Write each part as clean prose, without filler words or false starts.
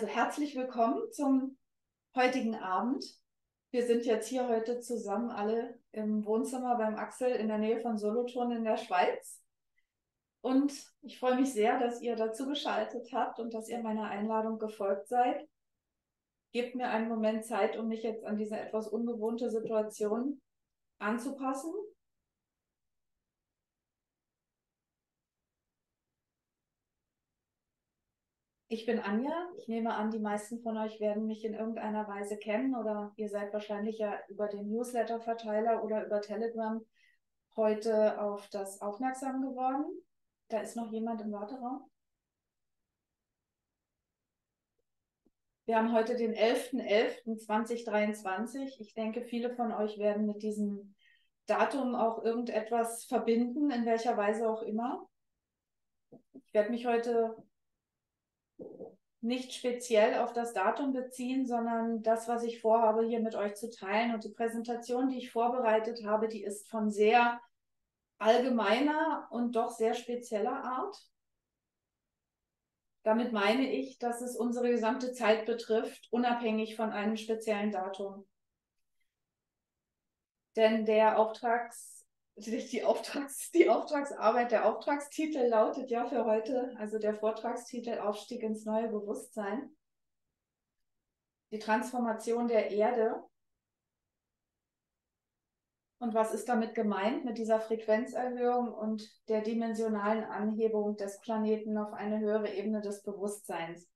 Also herzlich willkommen zum heutigen Abend. Wir sind jetzt hier heute zusammen alle im Wohnzimmer beim Axel in der Nähe von Solothurn in der Schweiz. Und ich freue mich sehr, dass ihr dazu geschaltet habt und dass ihr meiner Einladung gefolgt seid. Gebt mir einen Moment Zeit, um mich jetzt an diese etwas ungewohnte Situation anzupassen. Ich bin Anja. Ich nehme an, die meisten von euch werden mich in irgendeiner Weise kennen oder ihr seid wahrscheinlich ja über den Newsletter-Verteiler oder über Telegram heute auf das aufmerksam geworden. Da ist noch jemand im Warteraum. Wir haben heute den 11.11.2023. Ich denke, viele von euch werden mit diesem Datum auch irgendetwas verbinden, in welcher Weise auch immer. Ich werde mich heute nicht speziell auf das Datum beziehen, sondern das, was ich vorhabe, hier mit euch zu teilen. Und die Präsentation, die ich vorbereitet habe, die ist von sehr allgemeiner und doch sehr spezieller Art. Damit meine ich, dass es unsere gesamte Zeit betrifft, unabhängig von einem speziellen Datum. Denn die Auftragsarbeit, der Auftragstitel lautet ja für heute, also der Vortragstitel Aufstieg ins neue Bewusstsein. Die Transformation der Erde. Und was ist damit gemeint, mit dieser Frequenzerhöhung und der dimensionalen Anhebung des Planeten auf eine höhere Ebene des Bewusstseins?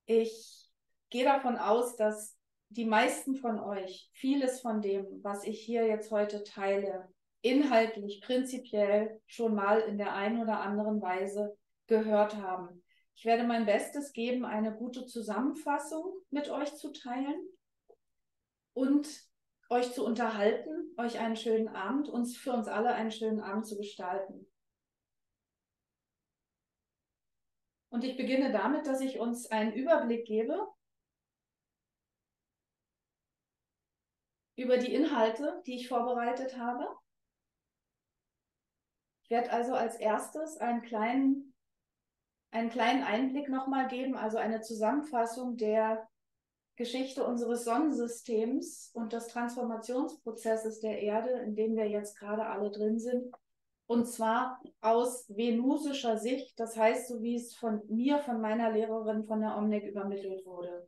Ich gehe davon aus, dass die meisten von euch vieles von dem, was ich hier jetzt heute teile, inhaltlich, prinzipiell schon mal in der einen oder anderen Weise gehört haben. Ich werde mein Bestes geben, eine gute Zusammenfassung mit euch zu teilen und euch zu unterhalten, euch einen schönen Abend, für uns alle einen schönen Abend zu gestalten. Und ich beginne damit, dass ich uns einen Überblick gebe über die Inhalte, die ich vorbereitet habe. Ich werde also als erstes einen kleinen Einblick nochmal geben, also eine Zusammenfassung der Geschichte unseres Sonnensystems und des Transformationsprozesses der Erde, in dem wir jetzt gerade alle drin sind. Und zwar aus venusischer Sicht, das heißt, so wie es von meiner Lehrerin von der Omnic übermittelt wurde.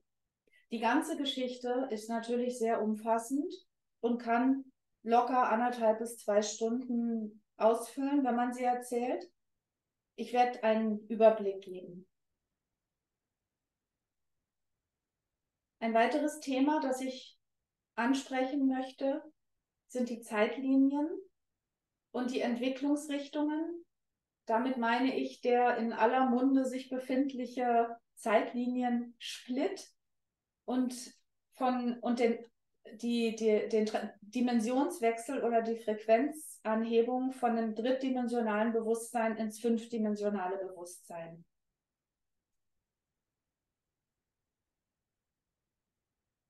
Die ganze Geschichte ist natürlich sehr umfassend und kann locker 1,5 bis 2 Stunden ausfüllen, wenn man sie erzählt. Ich werde einen Überblick geben. Ein weiteres Thema, das ich ansprechen möchte, sind die Zeitlinien und die Entwicklungsrichtungen. Damit meine ich der in aller Munde sich befindliche Zeitliniensplit und den Dimensionswechsel oder die Frequenzanhebung von dem drittdimensionalen Bewusstsein ins fünfdimensionale Bewusstsein.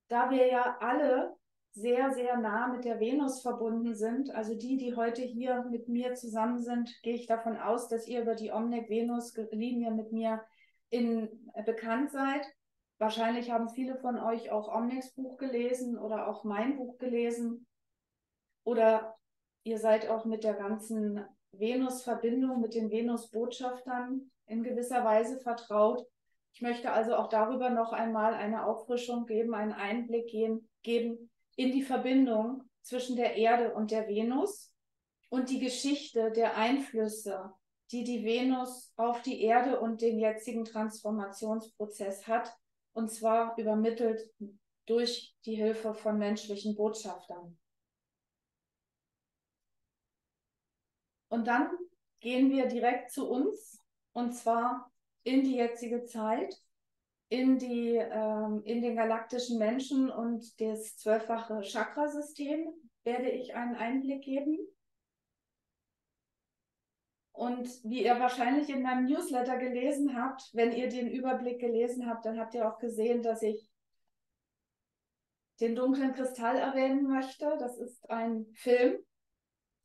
Da wir ja alle sehr, sehr nah mit der Venus verbunden sind, also die heute hier mit mir zusammen sind, gehe ich davon aus, dass ihr über die Omnic-Venus-Linie mit mir bekannt seid. Wahrscheinlich haben viele von euch auch Omnics Buch gelesen oder auch mein Buch gelesen. Oder ihr seid auch mit der ganzen Venus-Verbindung, mit den Venus-Botschaftern in gewisser Weise vertraut. Ich möchte also auch darüber noch einmal eine Auffrischung geben, einen Einblick geben in die Verbindung zwischen der Erde und der Venus und die Geschichte der Einflüsse, die die Venus auf die Erde und den jetzigen Transformationsprozess hat, und zwar übermittelt durch die Hilfe von menschlichen Botschaftern. Und dann gehen wir direkt zu uns, und zwar in die jetzige Zeit, in den galaktischen Menschen und das 12-fache Chakrasystem werde ich einen Einblick geben. Und wie ihr wahrscheinlich in meinem Newsletter gelesen habt, wenn ihr den Überblick gelesen habt, dann habt ihr auch gesehen, dass ich den dunklen Kristall erwähnen möchte. Das ist ein Film.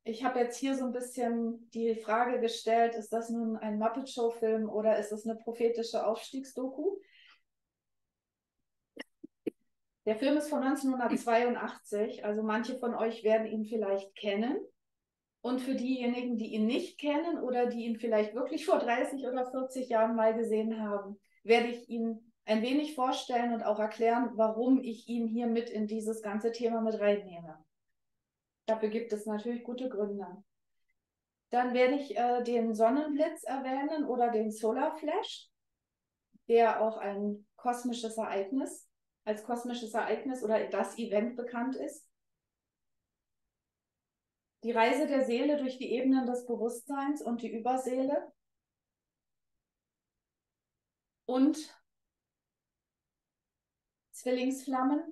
Ich habe jetzt hier so ein bisschen die Frage gestellt, ist das nun ein Muppet-Show-Film oder ist es eine prophetische Aufstiegsdoku? Der Film ist von 1982, also manche von euch werden ihn vielleicht kennen. Und für diejenigen, die ihn nicht kennen oder die ihn vielleicht wirklich vor 30 oder 40 Jahren mal gesehen haben, werde ich ihn ein wenig vorstellen und auch erklären, warum ich ihn hier mit in dieses ganze Thema mit reinnehme. Dafür gibt es natürlich gute Gründe. Dann werde ich den Sonnenblitz erwähnen oder den Solar Flash, der auch ein kosmisches Ereignis, als kosmisches Ereignis oder das Event bekannt ist. Die Reise der Seele durch die Ebenen des Bewusstseins und die Überseele. Und Zwillingsflammen.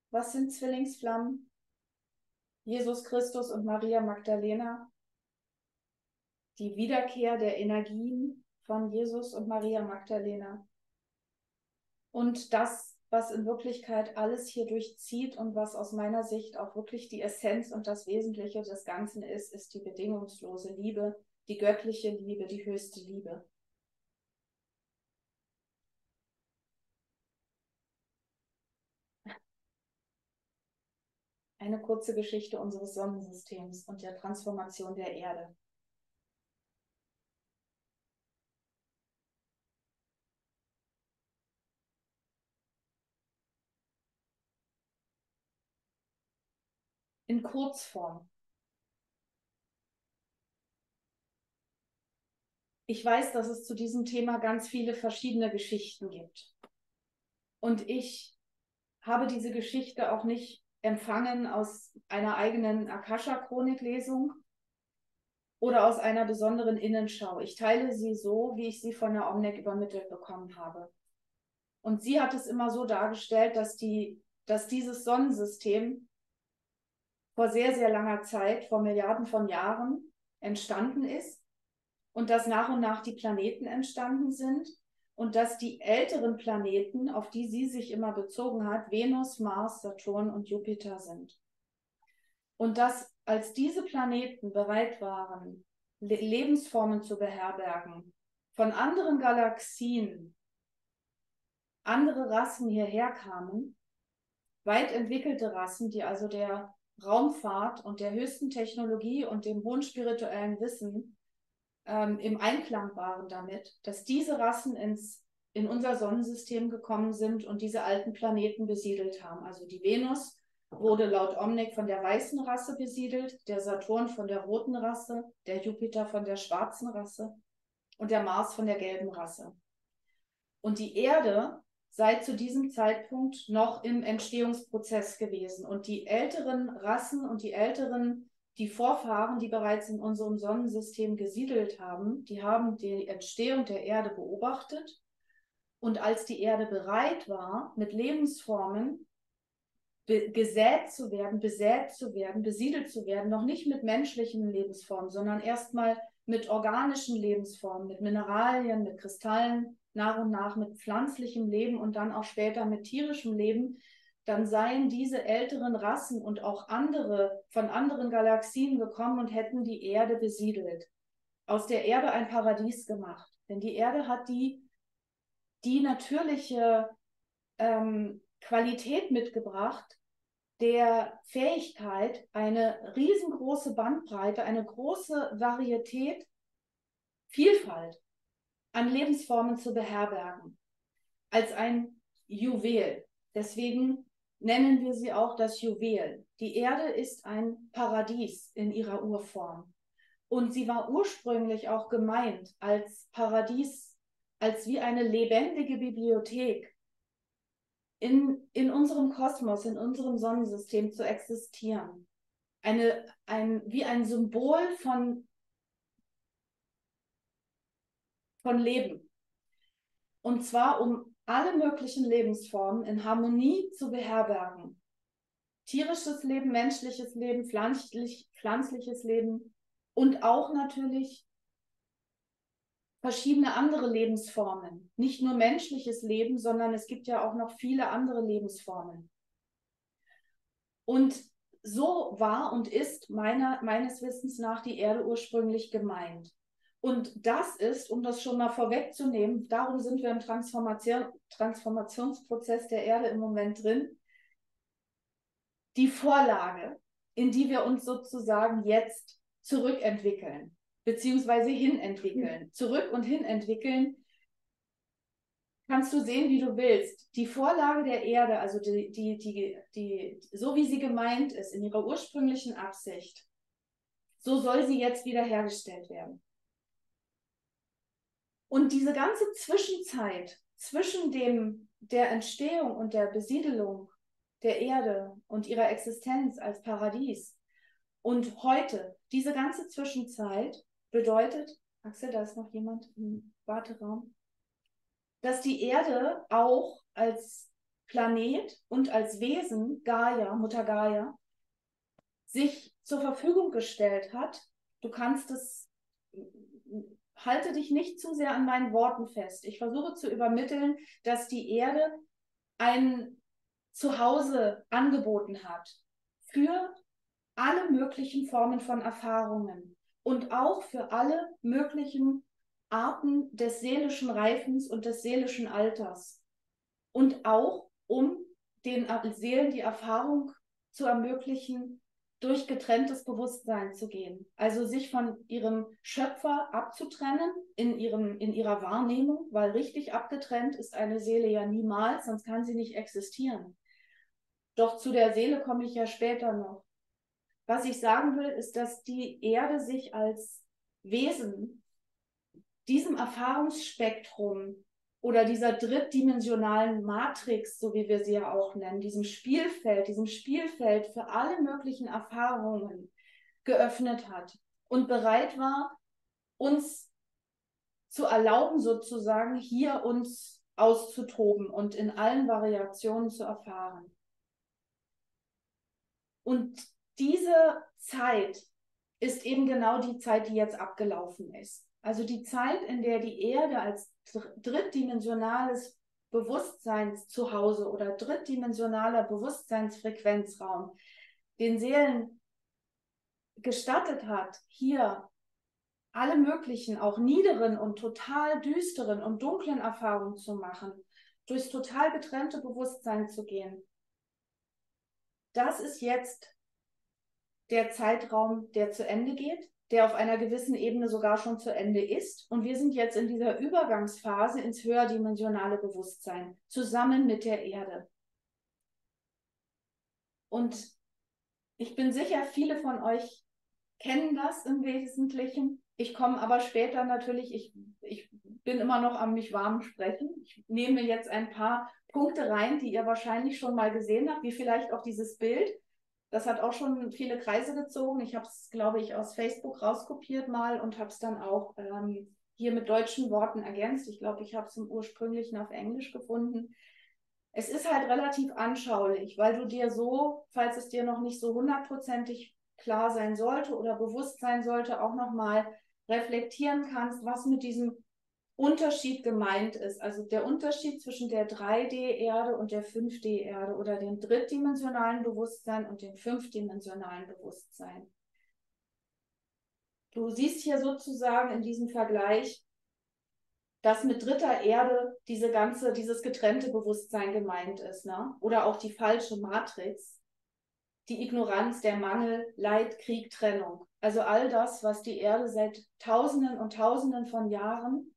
Was sind Zwillingsflammen? Jesus Christus und Maria Magdalena. Die Wiederkehr der Energien von Jesus und Maria Magdalena. Und das, was in Wirklichkeit alles hier durchzieht und was aus meiner Sicht auch wirklich die Essenz und das Wesentliche des Ganzen ist, ist die bedingungslose Liebe, die göttliche Liebe, die höchste Liebe. Eine kurze Geschichte unseres Sonnensystems und der Transformation der Erde. In Kurzform. Ich weiß, dass es zu diesem Thema ganz viele verschiedene Geschichten gibt. Und ich habe diese Geschichte auch nicht empfangen aus einer eigenen Akasha-Chronik-Lesung oder aus einer besonderen Innenschau. Ich teile sie so, wie ich sie von der Omnek übermittelt bekommen habe. Und sie hat es immer so dargestellt, dass dieses Sonnensystem vor sehr, sehr langer Zeit, vor Milliarden von Jahren entstanden ist und dass nach und nach die Planeten entstanden sind und dass die älteren Planeten, auf die sie sich immer bezogen hat, Venus, Mars, Saturn und Jupiter sind. Und dass als diese Planeten bereit waren, Lebensformen zu beherbergen, von anderen Galaxien andere Rassen hierher kamen, weit entwickelte Rassen, die also der Raumfahrt und der höchsten Technologie und dem hohen spirituellen Wissen im Einklang waren damit, dass diese Rassen in unser Sonnensystem gekommen sind und diese alten Planeten besiedelt haben. Also die Venus wurde laut Omnek von der weißen Rasse besiedelt, der Saturn von der roten Rasse, der Jupiter von der schwarzen Rasse und der Mars von der gelben Rasse. Und die Erde sei zu diesem Zeitpunkt noch im Entstehungsprozess gewesen. Und die älteren Rassen und die Vorfahren, die bereits in unserem Sonnensystem gesiedelt haben, die haben die Entstehung der Erde beobachtet. Und als die Erde bereit war, mit Lebensformen gesät zu werden, besät zu werden, besiedelt zu werden, noch nicht mit menschlichen Lebensformen, sondern erstmal mit organischen Lebensformen, mit Mineralien, mit Kristallen, nach und nach mit pflanzlichem Leben und dann auch später mit tierischem Leben, dann seien diese älteren Rassen und auch andere von anderen Galaxien gekommen und hätten die Erde besiedelt. Aus der Erde ein Paradies gemacht. Denn die Erde hat die natürliche Qualität mitgebracht, der Fähigkeit, eine riesengroße Bandbreite, eine große Varietät, Vielfalt an Lebensformen zu beherbergen, als ein Juwel. Deswegen nennen wir sie auch das Juwel. Die Erde ist ein Paradies in ihrer Urform. Und sie war ursprünglich auch gemeint als Paradies, als wie eine lebendige Bibliothek in unserem Kosmos, in unserem Sonnensystem zu existieren. Wie ein Symbol von Leben. Und zwar, um alle möglichen Lebensformen in Harmonie zu beherbergen. Tierisches Leben, menschliches Leben, pflanzliches Leben und auch natürlich verschiedene andere Lebensformen. Nicht nur menschliches Leben, sondern es gibt ja auch noch viele andere Lebensformen. Und so war und ist meines Wissens nach die Erde ursprünglich gemeint. Und das ist, um das schon mal vorwegzunehmen, darum sind wir im Transformationsprozess der Erde im Moment drin, die Vorlage, in die wir uns sozusagen jetzt zurückentwickeln, beziehungsweise hinentwickeln. Zurück und hinentwickeln kannst du sehen, wie du willst. Die Vorlage der Erde, also so wie sie gemeint ist, in ihrer ursprünglichen Absicht, so soll sie jetzt wiederhergestellt werden. Und diese ganze Zwischenzeit zwischen der Entstehung und der Besiedelung der Erde und ihrer Existenz als Paradies und heute, diese ganze Zwischenzeit bedeutet, Axel, da ist noch jemand im Warteraum, dass die Erde auch als Planet und als Wesen, Gaia, Mutter Gaia, sich zur Verfügung gestellt hat. Du kannst es, halte dich nicht zu sehr an meinen Worten fest. Ich versuche zu übermitteln, dass die Erde ein Zuhause angeboten hat für alle möglichen Formen von Erfahrungen und auch für alle möglichen Arten des seelischen Reifens und des seelischen Alters. Und auch, um den Seelen die Erfahrung zu ermöglichen, durch getrenntes Bewusstsein zu gehen. Also sich von ihrem Schöpfer abzutrennen in ihrer Wahrnehmung, weil richtig abgetrennt ist eine Seele ja niemals, sonst kann sie nicht existieren. Doch zu der Seele komme ich ja später noch. Was ich sagen will, ist, dass die Erde sich als Wesen diesem Erfahrungsspektrum oder dieser drittdimensionalen Matrix, so wie wir sie ja auch nennen, diesem Spielfeld für alle möglichen Erfahrungen geöffnet hat und bereit war, uns zu erlauben, sozusagen hier uns auszutoben und in allen Variationen zu erfahren. Und diese Zeit ist eben genau die Zeit, die jetzt abgelaufen ist. Also die Zeit, in der die Erde als drittdimensionales Bewusstseinszuhause oder drittdimensionaler Bewusstseinsfrequenzraum den Seelen gestattet hat, hier alle möglichen, auch niederen und total düsteren und dunklen Erfahrungen zu machen, durchs total getrennte Bewusstsein zu gehen. Das ist jetzt der Zeitraum, der zu Ende geht, der auf einer gewissen Ebene sogar schon zu Ende ist. Und wir sind jetzt in dieser Übergangsphase ins höherdimensionale Bewusstsein, zusammen mit der Erde. Und ich bin sicher, viele von euch kennen das im Wesentlichen. Ich komme aber später natürlich, ich bin immer noch am mich warm sprechen. Ich nehme jetzt ein paar Punkte rein, die ihr wahrscheinlich schon mal gesehen habt, wie vielleicht auch dieses Bild. Das hat auch schon viele Kreise gezogen. Ich habe es, glaube ich, aus Facebook rauskopiert mal und habe es dann auch hier mit deutschen Worten ergänzt. Ich glaube, ich habe es im Ursprünglichen auf Englisch gefunden. Es ist halt relativ anschaulich, weil du dir so, falls es dir noch nicht so hundertprozentig klar sein sollte oder bewusst sein sollte, auch nochmal reflektieren kannst, was mit diesem Unterschied gemeint ist. Also der Unterschied zwischen der 3D-Erde und der 5D-Erde oder dem drittdimensionalen Bewusstsein und dem fünfdimensionalen Bewusstsein. Du siehst hier sozusagen in diesem Vergleich, dass mit dritter Erde dieses getrennte Bewusstsein gemeint ist, ne? Oder auch die falsche Matrix, die Ignoranz, der Mangel, Leid, Krieg, Trennung. Also all das, was die Erde seit Tausenden und Tausenden von Jahren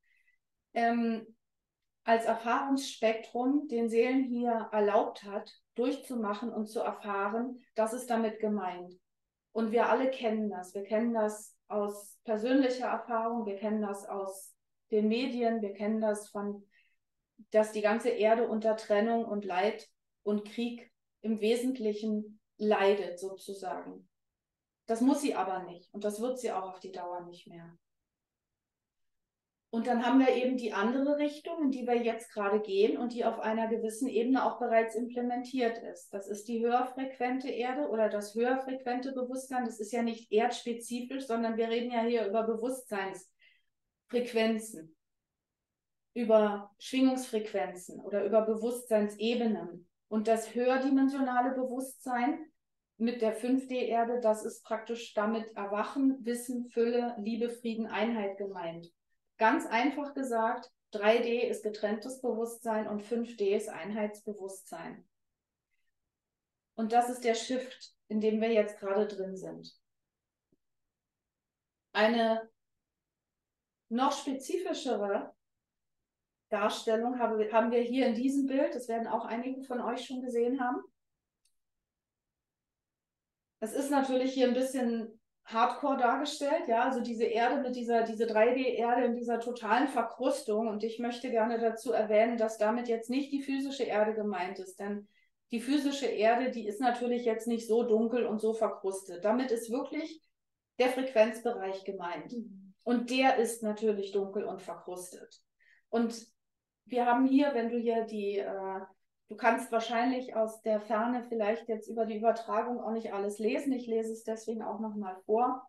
als Erfahrungsspektrum den Seelen hier erlaubt hat, durchzumachen und zu erfahren, das ist damit gemeint. Und wir alle kennen das. Wir kennen das aus persönlicher Erfahrung, wir kennen das aus den Medien, wir kennen das dass die ganze Erde unter Trennung und Leid und Krieg im Wesentlichen leidet, sozusagen. Das muss sie aber nicht und das wird sie auch auf die Dauer nicht mehr. Und dann haben wir eben die andere Richtung, in die wir jetzt gerade gehen und die auf einer gewissen Ebene auch bereits implementiert ist. Das ist die höherfrequente Erde oder das höherfrequente Bewusstsein. Das ist ja nicht erdspezifisch, sondern wir reden ja hier über Bewusstseinsfrequenzen, über Schwingungsfrequenzen oder über Bewusstseinsebenen. Und das höherdimensionale Bewusstsein mit der 5D-Erde, das ist praktisch damit Erwachen, Wissen, Fülle, Liebe, Frieden, Einheit gemeint. Ganz einfach gesagt, 3D ist getrenntes Bewusstsein und 5D ist Einheitsbewusstsein. Und das ist der Shift, in dem wir jetzt gerade drin sind. Eine noch spezifischere Darstellung haben wir hier in diesem Bild. Das werden auch einige von euch schon gesehen haben. Es ist natürlich hier ein bisschen hardcore dargestellt, ja, also diese Erde mit diese 3D-Erde in dieser totalen Verkrustung. Und ich möchte gerne dazu erwähnen, dass damit jetzt nicht die physische Erde gemeint ist, denn die physische Erde, die ist natürlich jetzt nicht so dunkel und so verkrustet. Damit ist wirklich der Frequenzbereich gemeint. Und der ist natürlich dunkel und verkrustet. Und wir haben hier, wenn du hier du kannst wahrscheinlich aus der Ferne vielleicht jetzt über die Übertragung auch nicht alles lesen. Ich lese es deswegen auch nochmal vor.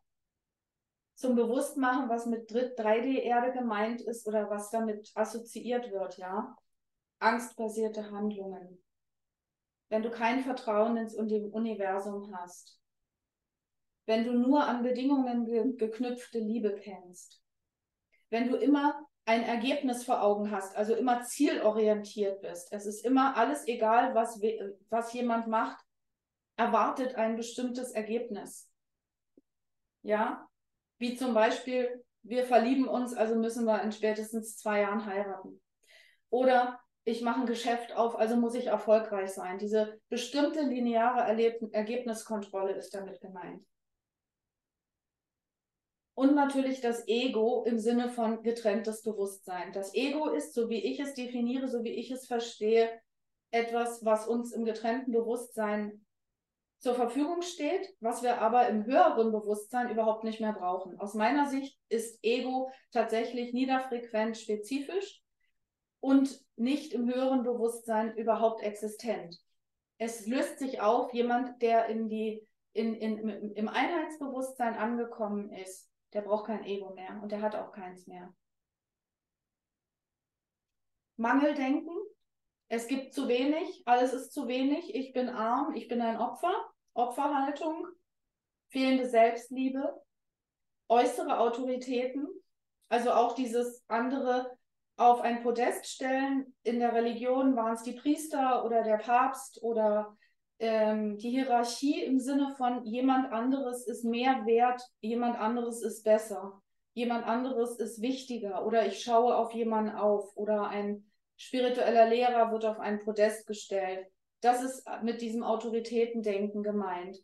Zum Bewusstmachen, was mit 3D-Erde gemeint ist oder was damit assoziiert wird, ja. Angstbasierte Handlungen. Wenn du kein Vertrauen ins Universum hast. Wenn du nur an Bedingungen geknüpfte Liebe kennst. Wenn du immer ein Ergebnis vor Augen hast, also immer zielorientiert bist. Es ist immer alles egal, was jemand macht, erwartet ein bestimmtes Ergebnis. Ja, wie zum Beispiel, wir verlieben uns, also müssen wir in spätestens 2 Jahren heiraten. Oder ich mache ein Geschäft auf, also muss ich erfolgreich sein. Diese bestimmte lineare Ergebniskontrolle ist damit gemeint. Und natürlich das Ego im Sinne von getrenntes Bewusstsein. Das Ego ist, so wie ich es definiere, so wie ich es verstehe, etwas, was uns im getrennten Bewusstsein zur Verfügung steht, was wir aber im höheren Bewusstsein überhaupt nicht mehr brauchen. Aus meiner Sicht ist Ego tatsächlich niederfrequent spezifisch und nicht im höheren Bewusstsein überhaupt existent. Es löst sich auf, jemand, der im Einheitsbewusstsein angekommen ist, der braucht kein Ego mehr und der hat auch keins mehr. Mangeldenken, es gibt zu wenig, alles ist zu wenig, ich bin arm, ich bin ein Opfer, Opferhaltung, fehlende Selbstliebe, äußere Autoritäten, also auch dieses andere auf ein Podest stellen. In der Religion waren es die Priester oder der Papst oder die Hierarchie im Sinne von jemand anderes ist mehr wert, jemand anderes ist besser, jemand anderes ist wichtiger oder ich schaue auf jemanden auf oder ein spiritueller Lehrer wird auf ein Podest gestellt. Das ist mit diesem Autoritätendenken gemeint.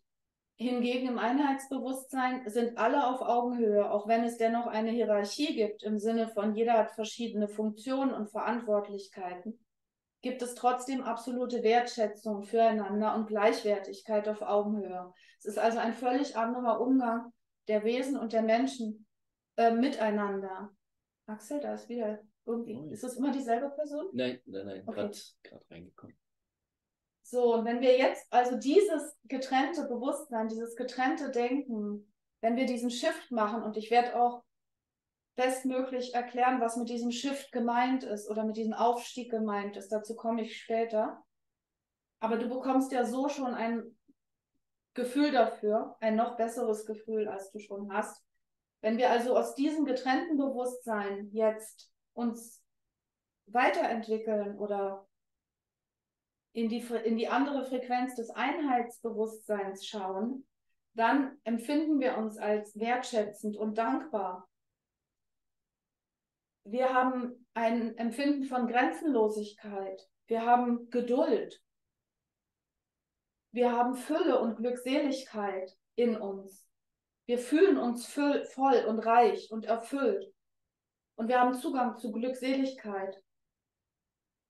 Hingegen im Einheitsbewusstsein sind alle auf Augenhöhe, auch wenn es dennoch eine Hierarchie gibt, im Sinne von jeder hat verschiedene Funktionen und Verantwortlichkeiten, gibt es trotzdem absolute Wertschätzung füreinander und Gleichwertigkeit auf Augenhöhe. Es ist also ein völlig anderer Umgang der Wesen und der Menschen miteinander. Axel, da ist wieder irgendwie. Ist das immer dieselbe Person? Nein, okay. Gerade reingekommen. So, und wenn wir jetzt also dieses getrennte Bewusstsein, dieses getrennte Denken, wenn wir diesen Shift machen, und ich werde auch bestmöglich erklären, was mit diesem Shift gemeint ist oder mit diesem Aufstieg gemeint ist, dazu komme ich später. Aber du bekommst ja so schon ein Gefühl dafür, ein noch besseres Gefühl, als du schon hast. Wenn wir also aus diesem getrennten Bewusstsein jetzt uns weiterentwickeln oder in die andere Frequenz des Einheitsbewusstseins schauen, dann empfinden wir uns als wertschätzend und dankbar. Wir haben ein Empfinden von Grenzenlosigkeit. Wir haben Geduld. Wir haben Fülle und Glückseligkeit in uns. Wir fühlen uns voll und reich und erfüllt. Und wir haben Zugang zu Glückseligkeit.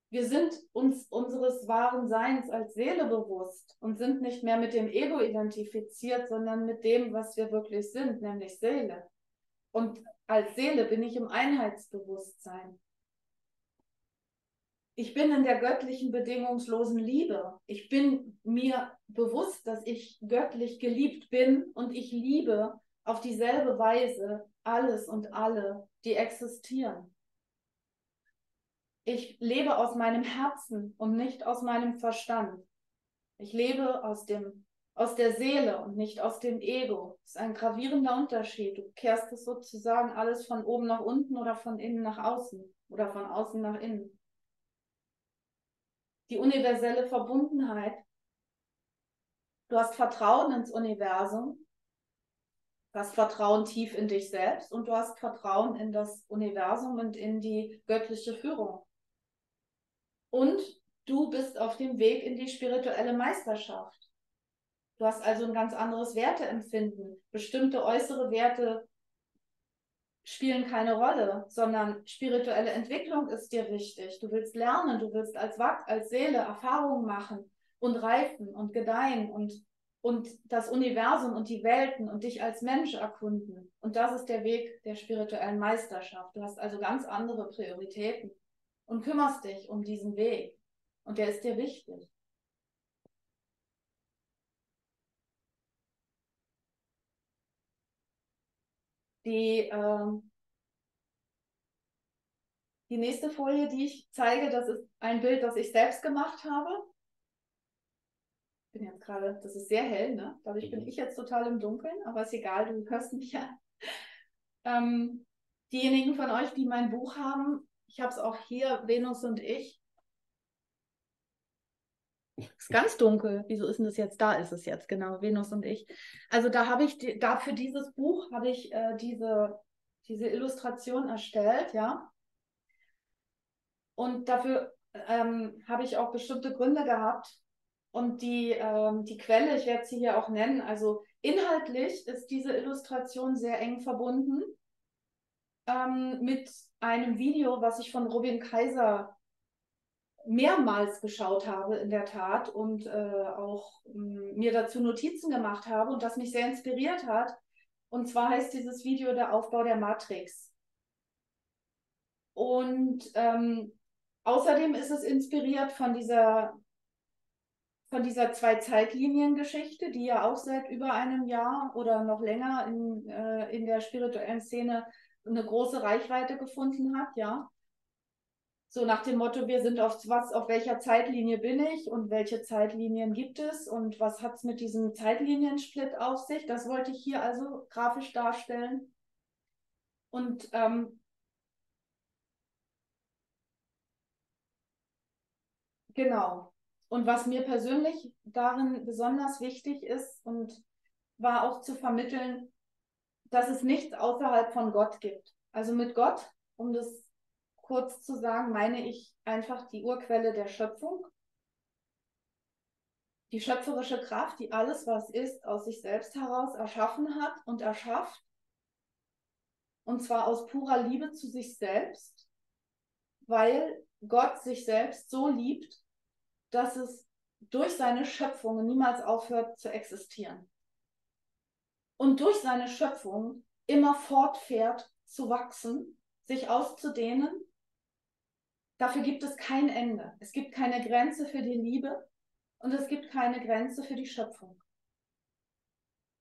Wir sind uns unseres wahren Seins als Seele bewusst und sind nicht mehr mit dem Ego identifiziert, sondern mit dem, was wir wirklich sind, nämlich Seele. Und als Seele bin ich im Einheitsbewusstsein. Ich bin in der göttlichen bedingungslosen Liebe. Ich bin mir bewusst, dass ich göttlich geliebt bin und ich liebe auf dieselbe Weise alles und alle, die existieren. Ich lebe aus meinem Herzen und nicht aus meinem Verstand. Ich lebe aus der Seele und nicht aus dem Ego. Das ist ein gravierender Unterschied. Du kehrst es sozusagen alles von oben nach unten oder von innen nach außen oder von außen nach innen. Die universelle Verbundenheit Du hast Vertrauen ins Universum, du hast Vertrauen tief in dich selbst und du hast Vertrauen in das Universum und in die göttliche Führung. Und du bist auf dem Weg in die spirituelle Meisterschaft. Du hast also ein ganz anderes Werteempfinden. Bestimmte äußere Werte spielen keine Rolle, sondern spirituelle Entwicklung ist dir wichtig. Du willst lernen, du willst als Seele Erfahrungen machen und reifen und gedeihen und das Universum und die Welten und dich als Mensch erkunden. Und das ist der Weg der spirituellen Meisterschaft. Du hast also ganz andere Prioritäten und kümmerst dich um diesen Weg. Und der ist dir wichtig. Die, die nächste Folie, die ich zeige, das ist ein Bild, das ich selbst gemacht habe. Ich bin jetzt gerade, das ist sehr hell, ne? Dadurch bin ich jetzt total im Dunkeln, aber ist egal, du hörst mich ja. Diejenigen von euch, die mein Buch haben, ich habe es auch hier, Venus und ich. Ist ganz dunkel. Wieso ist denn das jetzt? Da ist es jetzt, genau, Venus und ich. Also da habe ich, für dieses Buch habe ich diese Illustration erstellt, ja. Und dafür habe ich auch bestimmte Gründe gehabt. Und die Quelle, ich werde sie hier auch nennen, also inhaltlich ist diese Illustration sehr eng verbunden mit einem Video, was ich von Robin Kaiser mehrmals geschaut habe, in der Tat, und auch mir dazu Notizen gemacht habe und das mich sehr inspiriert hat. Und zwar heißt dieses Video Der Aufbau der Matrix. Und außerdem ist es inspiriert von dieser Zwei-Zeitlinien-Geschichte, die ja auch seit über einem Jahr oder noch länger in der spirituellen Szene eine große Reichweite gefunden hat, ja. So nach dem Motto, wir sind auf welcher Zeitlinie bin ich und welche Zeitlinien gibt es und was hat es mit diesem Zeitliniensplit auf sich? Das wollte ich hier also grafisch darstellen. Und genau. Und was mir persönlich darin besonders wichtig ist und war auch zu vermitteln, dass es nichts außerhalb von Gott gibt. Also mit Gott, um das kurz zu sagen, meine ich einfach die Urquelle der Schöpfung, die schöpferische Kraft, die alles, was ist, aus sich selbst heraus erschaffen hat und erschafft. Und zwar aus purer Liebe zu sich selbst, weil Gott sich selbst so liebt, dass es durch seine Schöpfung niemals aufhört zu existieren. Und durch seine Schöpfung immer fortfährt zu wachsen, sich auszudehnen. Dafür gibt es kein Ende. Es gibt keine Grenze für die Liebe und es gibt keine Grenze für die Schöpfung.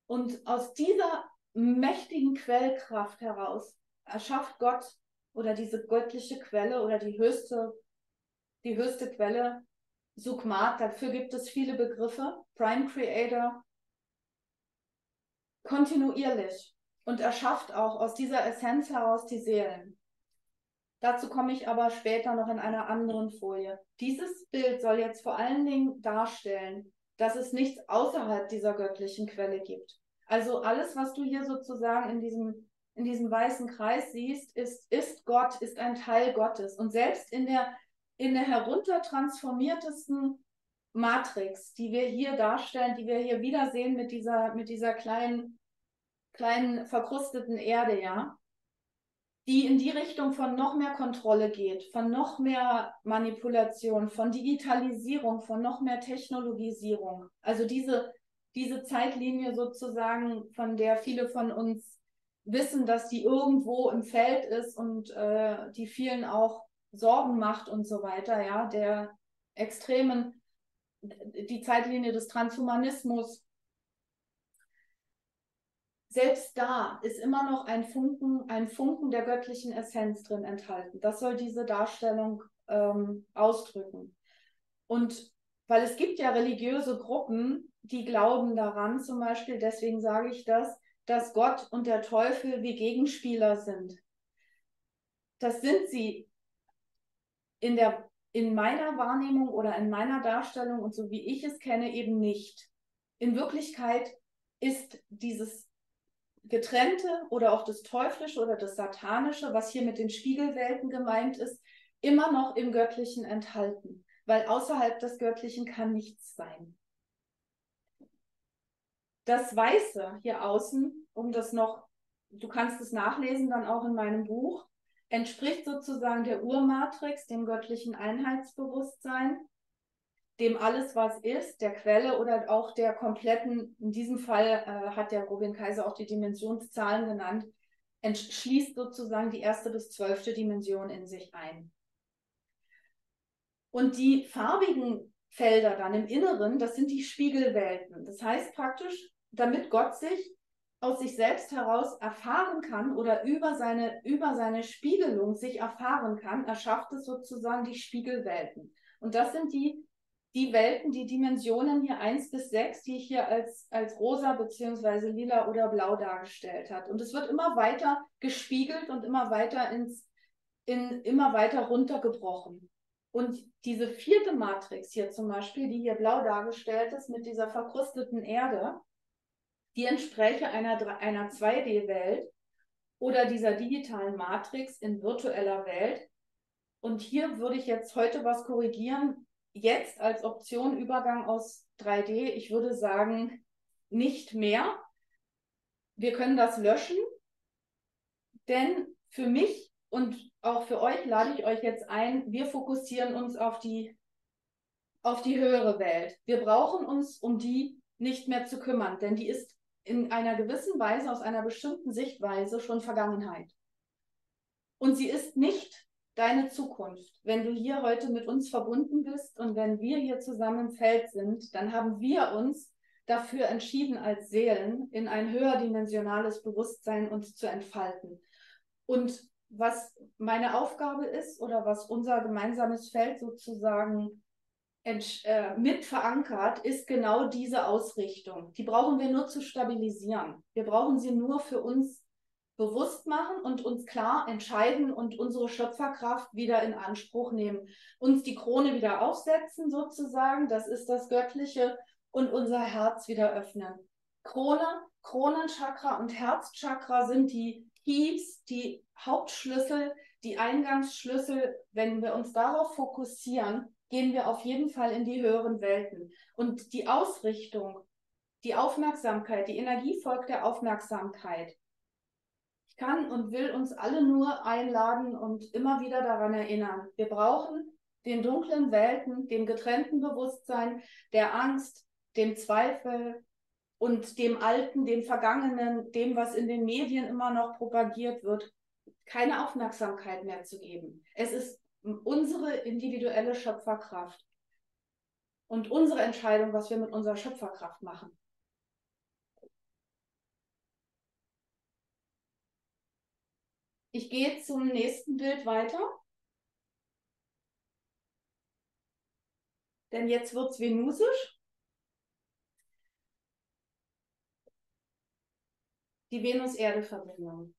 Und aus dieser mächtigen Quellkraft heraus erschafft Gott oder diese göttliche Quelle oder die höchste Quelle, Sukmat, dafür gibt es viele Begriffe, Prime Creator, kontinuierlich und erschafft auch aus dieser Essenz heraus die Seelen. Dazu komme ich aber später noch in einer anderen Folie. Dieses Bild soll jetzt vor allen Dingen darstellen, dass es nichts außerhalb dieser göttlichen Quelle gibt. Also alles, was du hier sozusagen in diesem weißen Kreis siehst, ist Gott, ist ein Teil Gottes. Und selbst in der heruntertransformiertesten Matrix, die wir hier darstellen, die wir hier wiedersehen mit dieser kleinen verkrusteten Erde, ja, die in die Richtung von noch mehr Kontrolle geht, von noch mehr Manipulation, von Digitalisierung, von noch mehr Technologisierung. Also diese Zeitlinie sozusagen, von der viele von uns wissen, dass die irgendwo im Feld ist und die vielen auch Sorgen macht und so weiter, ja, die Zeitlinie des Transhumanismus. Selbst da ist immer noch ein Funken der göttlichen Essenz drin enthalten. Das soll diese Darstellung ausdrücken. Und weil es gibt ja religiöse Gruppen, die glauben daran, zum Beispiel, deswegen sage ich das, dass Gott und der Teufel wie Gegenspieler sind. Das sind sie in meiner Wahrnehmung oder in meiner Darstellung und so wie ich es kenne eben nicht. in Wirklichkeit ist dieses Getrennte oder auch das Teuflische oder das Satanische, was hier mit den Spiegelwelten gemeint ist, immer noch im Göttlichen enthalten, weil außerhalb des Göttlichen kann nichts sein. Das Weiße hier außen, um das noch, du kannst es nachlesen dann auch in meinem Buch, entspricht sozusagen der Urmatrix, dem göttlichen Einheitsbewusstsein, dem alles, was ist, der Quelle oder auch der kompletten, in diesem Fall hat der Robin Kaiser auch die Dimensionszahlen genannt, schließt sozusagen die 1. bis 12. Dimension in sich ein. Und die farbigen Felder dann im Inneren, das sind die Spiegelwelten. Das heißt praktisch, damit Gott sich aus sich selbst heraus erfahren kann oder über seine Spiegelung sich erfahren kann, erschafft es sozusagen die Spiegelwelten. Und das sind die Welten, die Dimensionen hier 1 bis 6, die ich hier als rosa beziehungsweise lila oder blau dargestellt habe. Und es wird immer weiter gespiegelt und immer weiter immer weiter runtergebrochen. Und diese 4. Matrix hier zum Beispiel, die hier blau dargestellt ist mit dieser verkrusteten Erde, die entspräche einer 2D-Welt oder dieser digitalen Matrix in virtueller Welt. Und hier würde ich jetzt heute was korrigieren. Jetzt als Option Übergang aus 3D, ich würde sagen, nicht mehr. Wir können das löschen, denn für mich und auch für euch lade ich euch jetzt ein, wir fokussieren uns auf die höhere Welt. Wir brauchen uns um die nicht mehr zu kümmern, denn die ist in einer gewissen Weise, aus einer bestimmten Sichtweise schon Vergangenheit. Und sie ist nicht deine Zukunft. Wenn du hier heute mit uns verbunden bist und wenn wir hier zusammen im Feld sind, dann haben wir uns dafür entschieden, als Seelen in ein höherdimensionales Bewusstsein uns zu entfalten. Und was meine Aufgabe ist oder was unser gemeinsames Feld sozusagen mit verankert, ist genau diese Ausrichtung. Die brauchen wir nur zu stabilisieren. Wir brauchen sie nur für uns bewusst machen und uns klar entscheiden und unsere Schöpferkraft wieder in Anspruch nehmen. Uns die Krone wieder aufsetzen sozusagen, das ist das Göttliche, und unser Herz wieder öffnen. Krone, Kronenchakra und Herzchakra sind die Keys, die Hauptschlüssel, die Eingangsschlüssel. Wenn wir uns darauf fokussieren, gehen wir auf jeden Fall in die höheren Welten. Und die Ausrichtung, die Aufmerksamkeit, die Energie folgt der Aufmerksamkeit. Ich kann und will uns alle nur einladen und immer wieder daran erinnern. Wir brauchen den dunklen Welten, dem getrennten Bewusstsein, der Angst, dem Zweifel und dem Alten, dem Vergangenen, dem, was in den Medien immer noch propagiert wird, keine Aufmerksamkeit mehr zu geben. Es ist unsere individuelle Schöpferkraft und unsere Entscheidung, was wir mit unserer Schöpferkraft machen. Ich gehe zum nächsten Bild weiter. Denn jetzt wird es venusisch. Die Venus-Erde-Verbindung.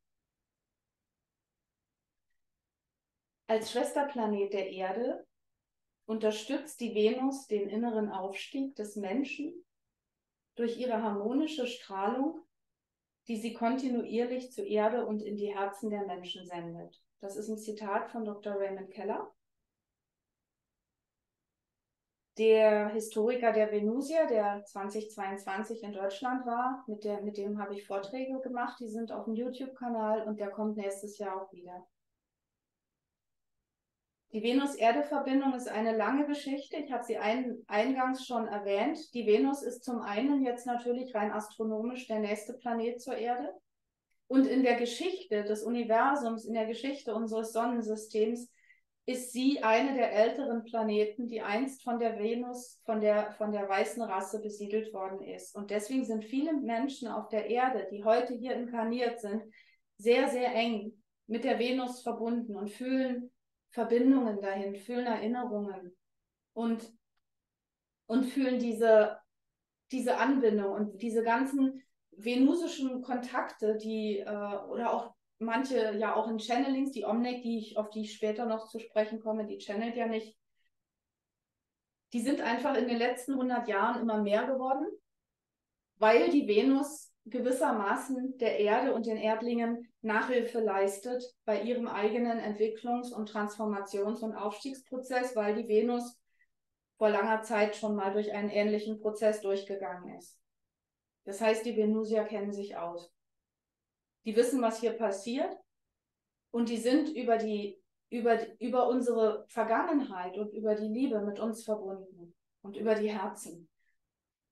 Als Schwesterplanet der Erde unterstützt die Venus den inneren Aufstieg des Menschen durch ihre harmonische Strahlung, die sie kontinuierlich zur Erde und in die Herzen der Menschen sendet. Das ist ein Zitat von Dr. Raymond Keller. Der Historiker der Venusier, der 2022 in Deutschland war, mit dem habe ich Vorträge gemacht, die sind auf dem YouTube-Kanal und der kommt nächstes Jahr auch wieder. Die Venus-Erde-Verbindung ist eine lange Geschichte. Ich habe sie eingangs schon erwähnt. Die Venus ist zum einen jetzt natürlich rein astronomisch der nächste Planet zur Erde. Und in der Geschichte des Universums, in der Geschichte unseres Sonnensystems, ist sie eine der älteren Planeten, die einst von der Venus, von der weißen Rasse besiedelt worden ist. Und deswegen sind viele Menschen auf der Erde, die heute hier inkarniert sind, sehr, sehr eng mit der Venus verbunden und fühlen Verbindungen dahin, fühlen Erinnerungen und fühlen diese Anbindung und diese ganzen venusischen Kontakte, die oder auch manche ja auch in Channelings, die Omnek, auf die ich später noch zu sprechen komme, die channelt ja nicht. Die sind einfach in den letzten 100 Jahren immer mehr geworden. weil die Venus gewissermaßen der Erde und den Erdlingen Nachhilfe leistet bei ihrem eigenen Entwicklungs- und Transformations- und Aufstiegsprozess, weil die Venus vor langer Zeit schon mal durch einen ähnlichen Prozess durchgegangen ist. Das heißt, die Venusier kennen sich aus. Die wissen, was hier passiert, und die sind über unsere Vergangenheit und über die Liebe mit uns verbunden und über die Herzen.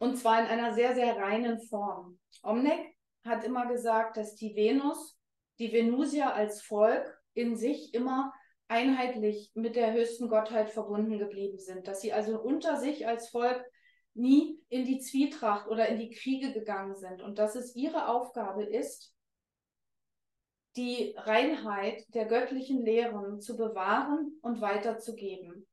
Und zwar in einer sehr, sehr reinen Form. Omnek hat immer gesagt, dass die Venusier als Volk in sich immer einheitlich mit der höchsten Gottheit verbunden geblieben sind. Dass sie also unter sich als Volk nie in die Zwietracht oder in die Kriege gegangen sind. Und dass es ihre Aufgabe ist, die Reinheit der göttlichen Lehren zu bewahren und weiterzugeben.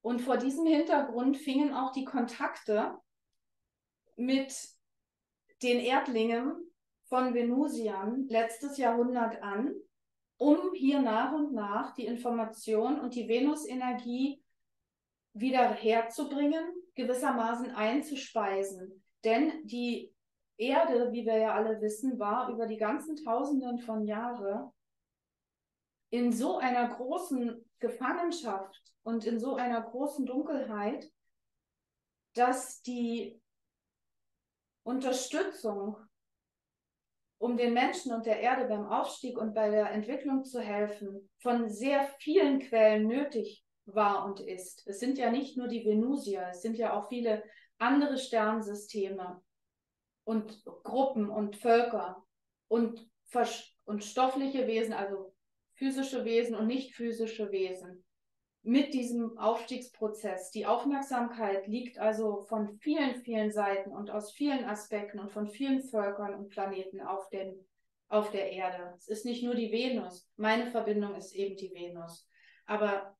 Und vor diesem Hintergrund fingen auch die Kontakte mit den Erdlingen von Venusiern letztes Jahrhundert an, um hier nach und nach die Information und die Venusenergie wieder herzubringen, gewissermaßen einzuspeisen. Denn die Erde, wie wir ja alle wissen, war über die ganzen Tausenden von Jahren in so einer großen Gefangenschaft und in so einer großen Dunkelheit, dass die Unterstützung, um den Menschen und der Erde beim Aufstieg und bei der Entwicklung zu helfen, von sehr vielen Quellen nötig war und ist. Es sind ja nicht nur die Venusier, es sind ja auch viele andere Sternsysteme und Gruppen und Völker und stoffliche Wesen, also physische Wesen und nicht physische Wesen mit diesem Aufstiegsprozess. Die Aufmerksamkeit liegt also von vielen, vielen Seiten und aus vielen Aspekten und von vielen Völkern und Planeten auf der Erde. Es ist nicht nur die Venus. Meine Verbindung ist eben die Venus. Aber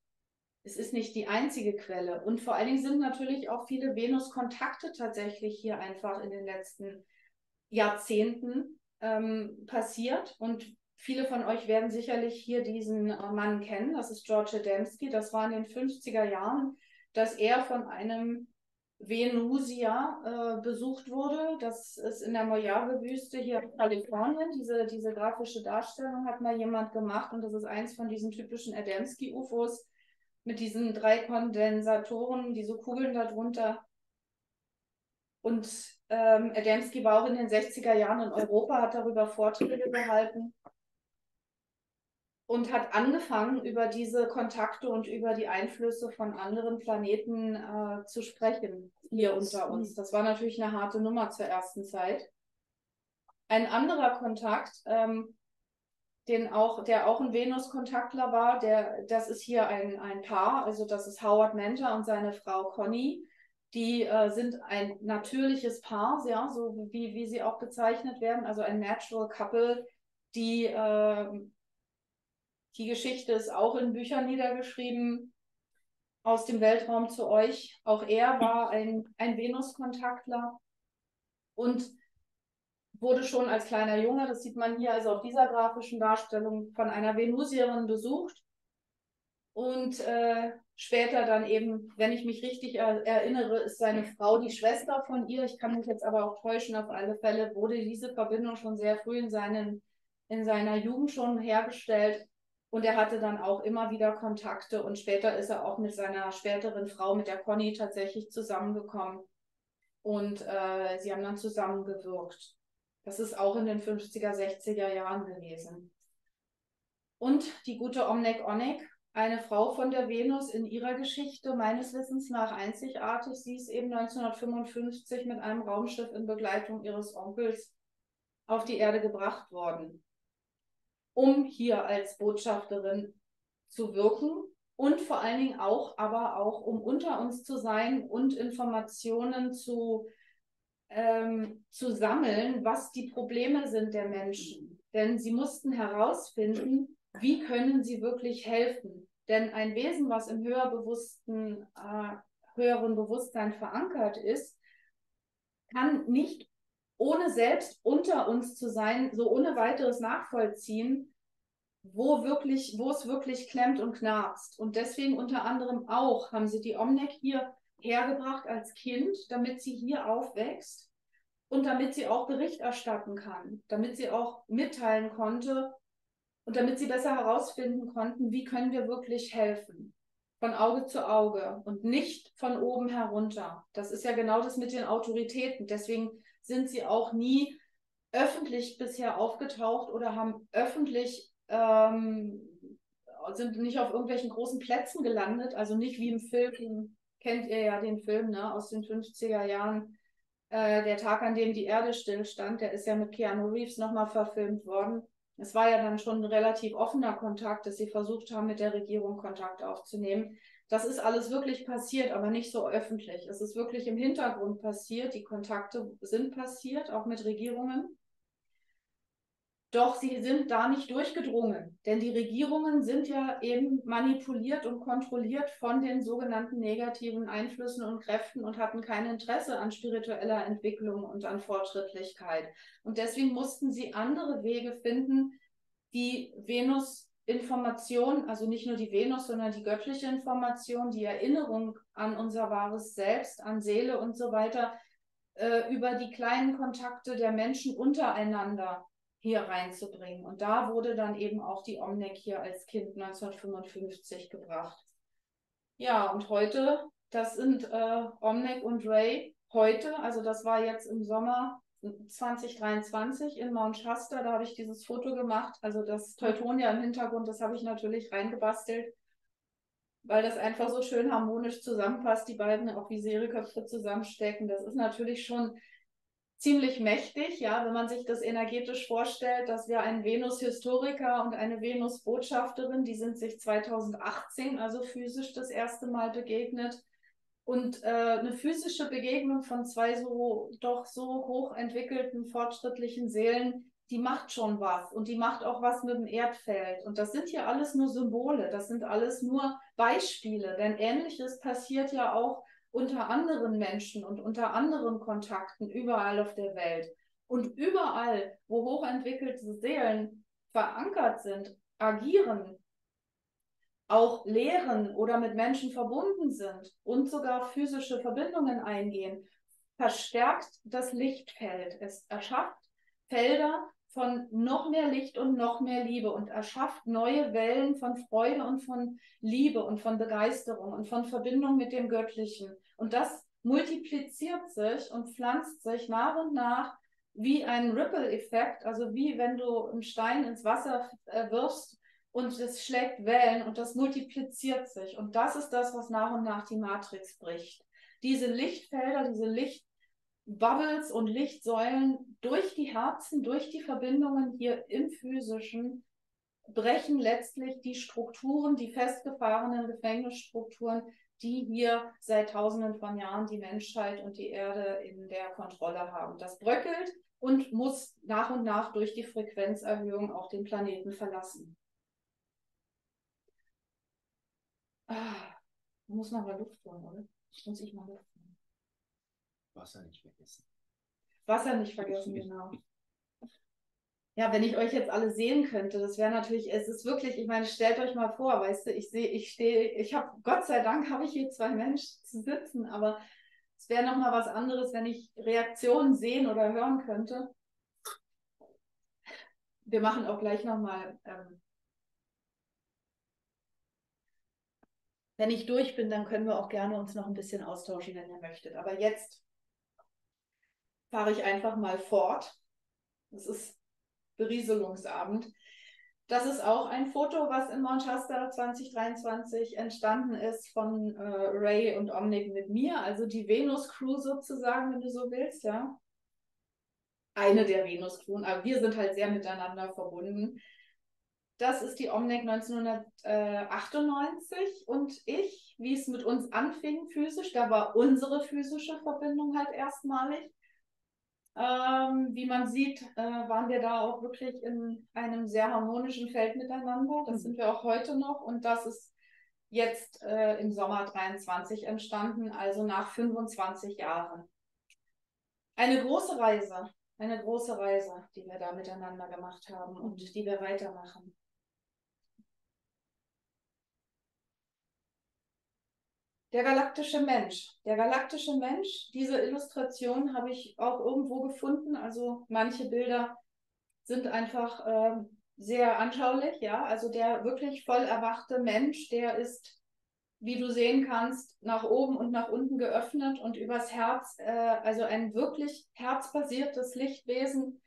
es ist nicht die einzige Quelle. Und vor allen Dingen sind natürlich auch viele Venus-Kontakte tatsächlich hier einfach in den letzten Jahrzehnten passiert. Und viele von euch werden sicherlich hier diesen Mann kennen. Das ist George Adamski. Das war in den 50er Jahren, dass er von einem Venusier besucht wurde. Das ist in der Mojave-Wüste hier in Kalifornien. Diese grafische Darstellung hat mal jemand gemacht, und das ist eins von diesen typischen Adamski-UFOs mit diesen 3 Kondensatoren, diese Kugeln darunter. Und Adamski war auch in den 60er Jahren in Europa, hat darüber Vorträge gehalten und hat angefangen, über diese Kontakte und über die Einflüsse von anderen Planeten zu sprechen, hier unter uns. Das war natürlich eine harte Nummer zur ersten Zeit. Ein anderer Kontakt, der auch ein Venus-Kontaktler war, das ist hier ein Paar, also das ist Howard Mentor und seine Frau Connie. Die sind ein natürliches Paar, ja, so wie sie auch bezeichnet werden, also ein Natural Couple. Die Geschichte ist auch in Büchern niedergeschrieben, aus dem Weltraum zu euch. Auch er war ein Venus-Kontaktler und wurde schon als kleiner Junge, das sieht man hier also auf dieser grafischen Darstellung, von einer Venusierin besucht. Und später dann eben, wenn ich mich richtig erinnere, ist seine Frau die Schwester von ihr. Ich kann mich jetzt aber auch täuschen. Auf alle Fälle wurde diese Verbindung schon sehr früh in seiner Jugend schon hergestellt. Und er hatte dann auch immer wieder Kontakte. Und später ist er auch mit seiner späteren Frau, mit der Connie, tatsächlich zusammengekommen. Und sie haben dann zusammengewirkt. Das ist auch in den 50er, 60er Jahren gewesen. Und die gute Omnek Onek, eine Frau von der Venus, in ihrer Geschichte meines Wissens nach einzigartig. Sie ist eben 1955 mit einem Raumschiff in Begleitung ihres Onkels auf die Erde gebracht worden, um hier als Botschafterin zu wirken und vor allen Dingen aber auch um unter uns zu sein und Informationen zu sammeln, was die Probleme sind der Menschen. Denn sie mussten herausfinden, wie können sie wirklich helfen. Denn ein Wesen, was im höheren Bewusstsein verankert ist, kann nicht, ohne selbst unter uns zu sein, so ohne weiteres nachvollziehen, wo es wirklich klemmt und knarzt. Und deswegen unter anderem auch haben sie die Omneck hier hergebracht als Kind, damit sie hier aufwächst und damit sie auch Bericht erstatten kann, damit sie auch mitteilen konnte und damit sie besser herausfinden konnten, wie können wir wirklich helfen. Von Auge zu Auge und nicht von oben herunter. Das ist ja genau das mit den Autoritäten. Deswegen sind sie auch nie öffentlich bisher aufgetaucht oder haben öffentlich sind nicht auf irgendwelchen großen Plätzen gelandet, also nicht wie im Film, kennt ihr ja den Film, ne, aus den 50er Jahren, der Tag, an dem die Erde stillstand, der ist ja mit Keanu Reeves nochmal verfilmt worden. Es war ja dann schon ein relativ offener Kontakt, dass sie versucht haben, mit der Regierung Kontakt aufzunehmen. Das ist alles wirklich passiert, aber nicht so öffentlich. Es ist wirklich im Hintergrund passiert. Die Kontakte sind passiert, auch mit Regierungen. Doch sie sind da nicht durchgedrungen, denn die Regierungen sind ja eben manipuliert und kontrolliert von den sogenannten negativen Einflüssen und Kräften und hatten kein Interesse an spiritueller Entwicklung und an Fortschrittlichkeit. Und deswegen mussten sie andere Wege finden, die Venus-Information, also nicht nur die Venus, sondern die göttliche Information, die Erinnerung an unser wahres Selbst, an Seele und so weiter, über die kleinen Kontakte der Menschen untereinander hier reinzubringen. Und da wurde dann eben auch die Omneck hier als Kind 1955 gebracht. Ja, und heute, das sind Omneck und Ray heute, also das war jetzt im Sommer 2023 in Mount Shasta, da habe ich dieses Foto gemacht, also das Teutonia im Hintergrund, das habe ich natürlich reingebastelt, weil das einfach so schön harmonisch zusammenpasst, die beiden auch wie Seelenköpfe zusammenstecken. Das ist natürlich schon ziemlich mächtig, ja, wenn man sich das energetisch vorstellt, dass wir einen Venus-Historiker und eine Venus-Botschafterin, die sind sich 2018, also physisch das erste Mal begegnet. Und eine physische Begegnung von zwei doch so hochentwickelten, fortschrittlichen Seelen, die macht schon was. Und die macht auch was mit dem Erdfeld. Und das sind hier alles nur Symbole, das sind alles nur Beispiele. Denn Ähnliches passiert ja auch unter anderen Menschen und unter anderen Kontakten überall auf der Welt. Und überall, wo hochentwickelte Seelen verankert sind, agieren, auch lehren oder mit Menschen verbunden sind und sogar physische Verbindungen eingehen, verstärkt das Lichtfeld. Es erschafft Felder von noch mehr Licht und noch mehr Liebe und erschafft neue Wellen von Freude und von Liebe und von Begeisterung und von Verbindung mit dem Göttlichen. Und das multipliziert sich und pflanzt sich nach und nach wie ein Ripple-Effekt, also wie wenn du einen Stein ins Wasser wirfst und es schlägt Wellen und das multipliziert sich. Und das ist das, was nach und nach die Matrix bricht. Diese Lichtfelder, diese Lichtbubbles und Lichtsäulen durch die Herzen, durch die Verbindungen hier im Physischen brechen letztlich die Strukturen, die festgefahrenen Gefängnisstrukturen, die hier seit Tausenden von Jahren die Menschheit und die Erde in der Kontrolle haben. Das bröckelt und muss nach und nach durch die Frequenzerhöhung auch den Planeten verlassen. Ah, muss man mal Luft holen, oder? Muss ich mal Luft holen. Wasser nicht vergessen. Wasser nicht vergessen, genau. Ja, wenn ich euch jetzt alle sehen könnte, das wäre natürlich, es ist wirklich, ich meine, stellt euch mal vor, weißt du, ich habe, Gott sei Dank habe ich hier zwei Menschen zu sitzen, aber es wäre nochmal was anderes, wenn ich Reaktionen sehen oder hören könnte. Wir machen auch gleich nochmal, wenn ich durch bin, dann können wir auch gerne uns noch ein bisschen austauschen, wenn ihr möchtet. Aber jetzt fahre ich einfach mal fort. Das ist Berieselungsabend. Das ist auch ein Foto, was in Mount Shasta 2023 entstanden ist von Ray und Omnic mit mir, also die Venus-Crew sozusagen, wenn du so willst, ja. Eine der Venus-Crew, aber wir sind halt sehr miteinander verbunden. Das ist die Omnic 1998 und ich, wie es mit uns anfing physisch, da war unsere physische Verbindung halt erstmalig. Wie man sieht, waren wir da auch wirklich in einem sehr harmonischen Feld miteinander. Das sind wir auch heute noch. Und das ist jetzt im Sommer 23 entstanden, also nach 25 Jahren. Eine große Reise, die wir da miteinander gemacht haben und die wir weitermachen. Der galaktische Mensch. Der galaktische Mensch, diese Illustration habe ich auch irgendwo gefunden. Also manche Bilder sind einfach sehr anschaulich, ja. Also der wirklich voll erwachte Mensch, der ist, wie du sehen kannst, nach oben und nach unten geöffnet und übers Herz, also ein wirklich herzbasiertes Lichtwesen,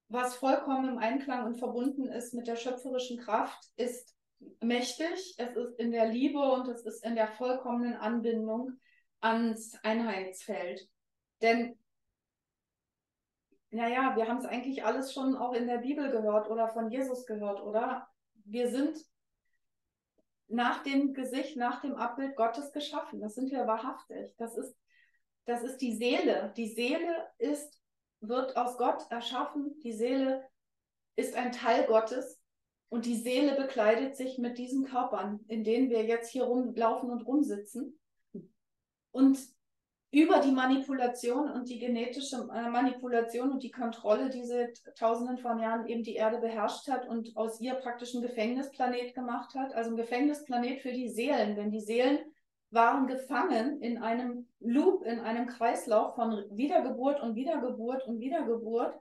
was vollkommen im Einklang und verbunden ist mit der schöpferischen Kraft, ist mächtig, es ist in der Liebe und es ist in der vollkommenen Anbindung ans Einheitsfeld. Denn, naja, wir haben es eigentlich alles schon auch in der Bibel gehört oder von Jesus gehört, oder? Wir sind nach dem Gesicht, nach dem Abbild Gottes geschaffen. Das sind wir wahrhaftig. Das ist die Seele. Die Seele wird aus Gott erschaffen. Die Seele ist ein Teil Gottes und die Seele bekleidet sich mit diesen Körpern, in denen wir jetzt hier rumlaufen und rumsitzen. Und über die Manipulation und die genetische Manipulation und die Kontrolle, die seit Tausenden von Jahren eben die Erde beherrscht hat und aus ihr praktisch einen Gefängnisplanet gemacht hat, also ein Gefängnisplanet für die Seelen, denn die Seelen waren gefangen in einem Loop, in einem Kreislauf von Wiedergeburt und Wiedergeburt und Wiedergeburt,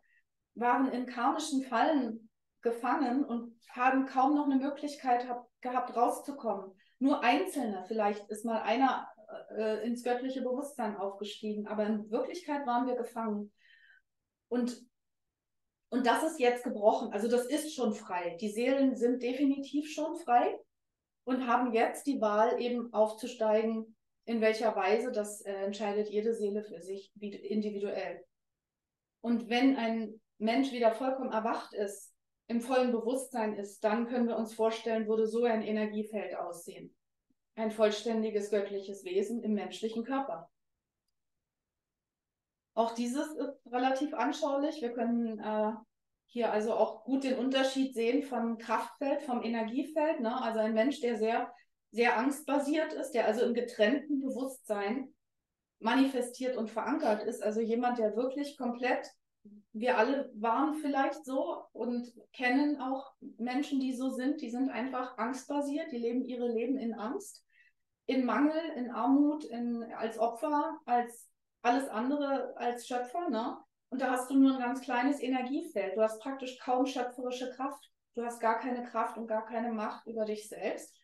waren in karmischen Fallen gefangen und haben kaum noch eine Möglichkeit gehabt, rauszukommen. Nur Einzelne, vielleicht ist mal einer ins göttliche Bewusstsein aufgestiegen, aber in Wirklichkeit waren wir gefangen. Und das ist jetzt gebrochen, also das ist schon frei. Die Seelen sind definitiv schon frei und haben jetzt die Wahl, eben aufzusteigen, in welcher Weise, das entscheidet jede Seele für sich individuell. Und wenn ein Mensch wieder vollkommen erwacht ist, im vollen Bewusstsein ist, dann können wir uns vorstellen, würde so ein Energiefeld aussehen. Ein vollständiges göttliches Wesen im menschlichen Körper. Auch dieses ist relativ anschaulich. Wir können hier also auch gut den Unterschied sehen vom Kraftfeld, vom Energiefeld. Ne? Also ein Mensch, der sehr, sehr angstbasiert ist, der also im getrennten Bewusstsein manifestiert und verankert ist. Also jemand, der wirklich komplett, wir alle waren vielleicht so und kennen auch Menschen, die so sind, die sind einfach angstbasiert, die leben ihre Leben in Angst, in Mangel, in Armut, als Opfer, als alles andere als Schöpfer, ne? Und da hast du nur ein ganz kleines Energiefeld. Du hast praktisch kaum schöpferische Kraft. Du hast gar keine Kraft und gar keine Macht über dich selbst,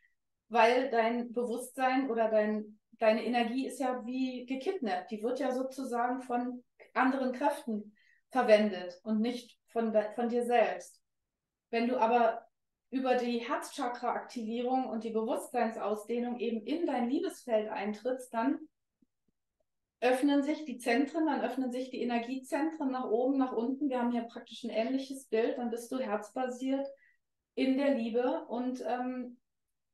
weil dein Bewusstsein oder deine Energie ist ja wie gekidnappt. Die wird ja sozusagen von anderen Kräften verwendet und nicht von dir selbst. Wenn du aber über die Herzchakra-Aktivierung und die Bewusstseinsausdehnung eben in dein Liebesfeld eintrittst, dann öffnen sich die Zentren, dann öffnen sich die Energiezentren nach oben, nach unten. Wir haben hier praktisch ein ähnliches Bild. Dann bist du herzbasiert in der Liebe und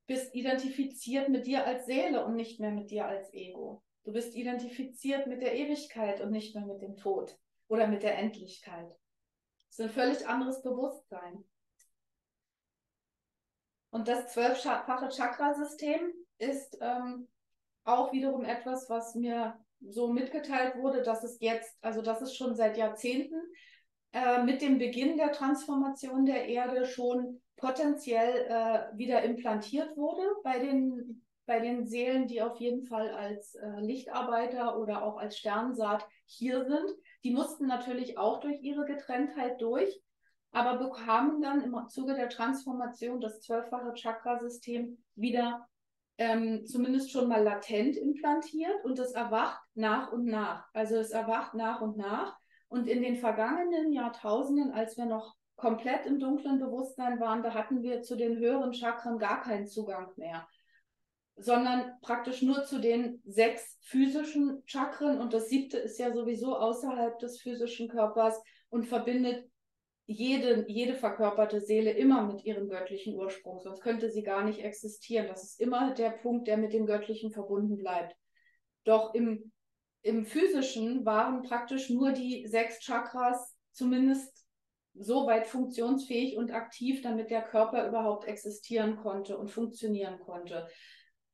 bist identifiziert mit dir als Seele und nicht mehr mit dir als Ego. Du bist identifiziert mit der Ewigkeit und nicht mehr mit dem Tod oder mit der Endlichkeit. Das ist ein völlig anderes Bewusstsein. Und das 12-fache Chakrasystem ist auch wiederum etwas, was mir so mitgeteilt wurde, dass es jetzt, also dass es schon seit Jahrzehnten mit dem Beginn der Transformation der Erde schon potenziell wieder implantiert wurde bei den Seelen, die auf jeden Fall als Lichtarbeiter oder auch als Sternsaat hier sind. Die mussten natürlich auch durch ihre Getrenntheit durch, aber bekamen dann im Zuge der Transformation das 12-fache Chakrasystem wieder zumindest schon mal latent implantiert und es erwacht nach und nach. Also es erwacht nach und nach. Und in den vergangenen Jahrtausenden, als wir noch komplett im dunklen Bewusstsein waren, da hatten wir zu den höheren Chakren gar keinen Zugang mehr, sondern praktisch nur zu den 6 physischen Chakren. Und das 7. ist ja sowieso außerhalb des physischen Körpers und verbindet jede verkörperte Seele immer mit ihrem göttlichen Ursprung, sonst könnte sie gar nicht existieren. Das ist immer der Punkt, der mit dem Göttlichen verbunden bleibt. Doch im Physischen waren praktisch nur die 6 Chakras zumindest so weit funktionsfähig und aktiv, damit der Körper überhaupt existieren konnte und funktionieren konnte.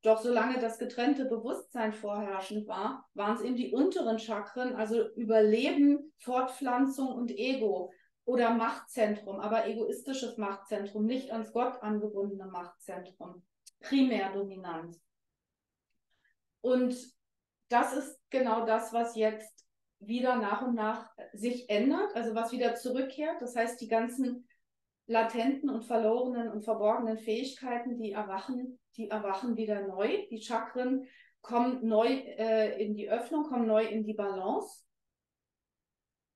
Doch solange das getrennte Bewusstsein vorherrschend war, waren es eben die unteren Chakren, also Überleben, Fortpflanzung und Ego oder Machtzentrum, aber egoistisches Machtzentrum, nicht ans Gott angebundene Machtzentrum, Primärdominanz. Und das ist genau das, was jetzt wieder nach und nach sich ändert, also was wieder zurückkehrt. Das heißt, die ganzen latenten und verlorenen und verborgenen Fähigkeiten, die erwachen wieder neu. Die Chakren kommen neu in die Öffnung, kommen neu in die Balance.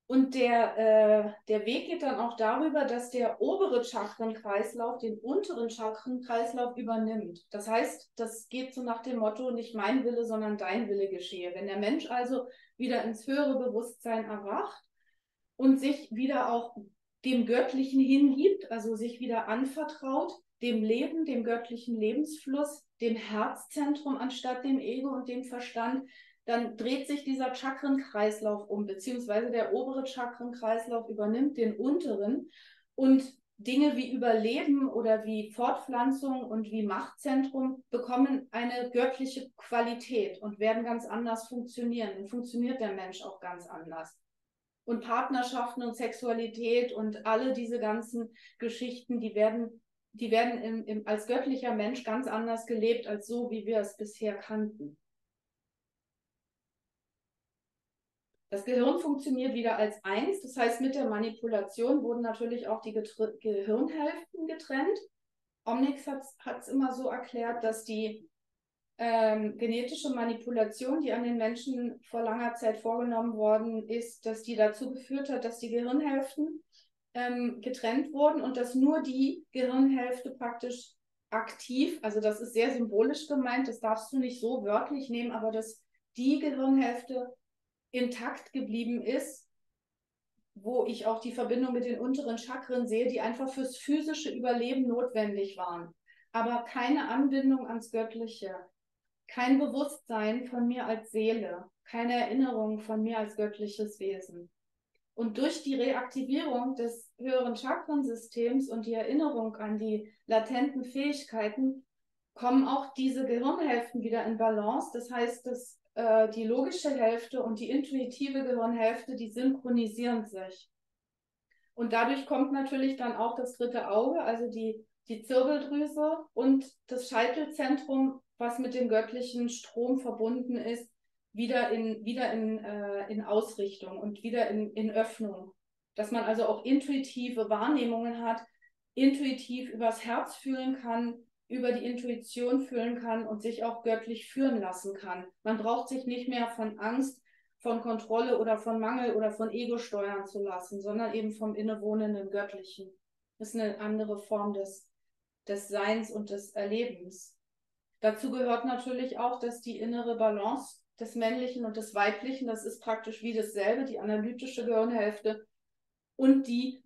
Und der Weg geht dann auch darüber, dass der obere Chakrenkreislauf den unteren Chakrenkreislauf übernimmt. Das heißt, das geht so nach dem Motto, nicht mein Wille, sondern dein Wille geschehe. Wenn der Mensch also wieder ins höhere Bewusstsein erwacht und sich wieder auch dem Göttlichen hingibt, also sich wieder anvertraut, dem Leben, dem göttlichen Lebensfluss, dem Herzzentrum anstatt dem Ego und dem Verstand, dann dreht sich dieser Chakrenkreislauf um, beziehungsweise der obere Chakrenkreislauf übernimmt den unteren und Dinge wie Überleben oder wie Fortpflanzung und wie Machtzentrum bekommen eine göttliche Qualität und werden ganz anders funktionieren. Dann funktioniert der Mensch auch ganz anders. Und Partnerschaften und Sexualität und alle diese ganzen Geschichten, die werden als göttlicher Mensch ganz anders gelebt, als so, wie wir es bisher kannten. Das Gehirn funktioniert wieder als eins, das heißt, mit der Manipulation wurden natürlich auch die Gehirnhälften getrennt. Omnix hat es immer so erklärt, dass die genetische Manipulation, die an den Menschen vor langer Zeit vorgenommen worden ist, dass die dazu geführt hat, dass die Gehirnhälften getrennt wurden und dass nur die Gehirnhälfte praktisch aktiv, also das ist sehr symbolisch gemeint, das darfst du nicht so wörtlich nehmen, aber dass die Gehirnhälfte intakt geblieben ist, wo ich auch die Verbindung mit den unteren Chakren sehe, die einfach fürs physische Überleben notwendig waren, aber keine Anbindung ans Göttliche. Kein Bewusstsein von mir als Seele, keine Erinnerung von mir als göttliches Wesen. Und durch die Reaktivierung des höheren Chakrensystems und die Erinnerung an die latenten Fähigkeiten kommen auch diese Gehirnhälften wieder in Balance. Das heißt, dass die logische Hälfte und die intuitive Gehirnhälfte, die synchronisieren sich. Und dadurch kommt natürlich dann auch das dritte Auge, also die Zirbeldrüse und das Scheitelzentrum, was mit dem göttlichen Strom verbunden ist, wieder in Ausrichtung und wieder in Öffnung. Dass man also auch intuitive Wahrnehmungen hat, intuitiv übers Herz fühlen kann, über die Intuition fühlen kann und sich auch göttlich führen lassen kann. Man braucht sich nicht mehr von Angst, von Kontrolle oder von Mangel oder von Ego steuern zu lassen, sondern eben vom innewohnenden Göttlichen. Das ist eine andere Form des Seins und des Erlebens. Dazu gehört natürlich auch, dass die innere Balance des Männlichen und des Weiblichen, das ist praktisch wie dasselbe, die analytische Gehirnhälfte und die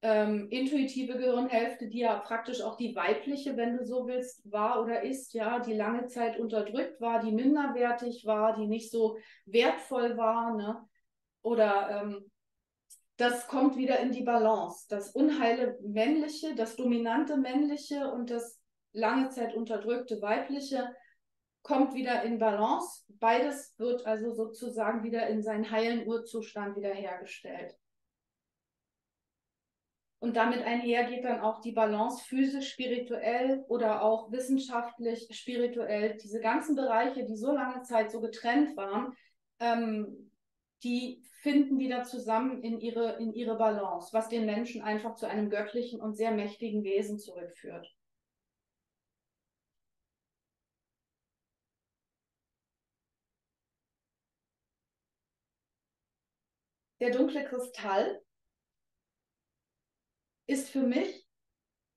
intuitive Gehirnhälfte, die ja praktisch auch die weibliche, wenn du so willst, war oder ist, ja, die lange Zeit unterdrückt war, die minderwertig war, die nicht so wertvoll war, ne? Oder das kommt wieder in die Balance. Das unheile männliche, das dominante männliche und das lange Zeit unterdrückte weibliche kommt wieder in Balance. Beides wird also sozusagen wieder in seinen heilen Urzustand wiederhergestellt. Und damit einher geht dann auch die Balance physisch, spirituell oder auch wissenschaftlich, spirituell. Diese ganzen Bereiche, die so lange Zeit so getrennt waren, die finden wieder zusammen in ihre Balance, was den Menschen einfach zu einem göttlichen und sehr mächtigen Wesen zurückführt. Der dunkle Kristall ist für mich,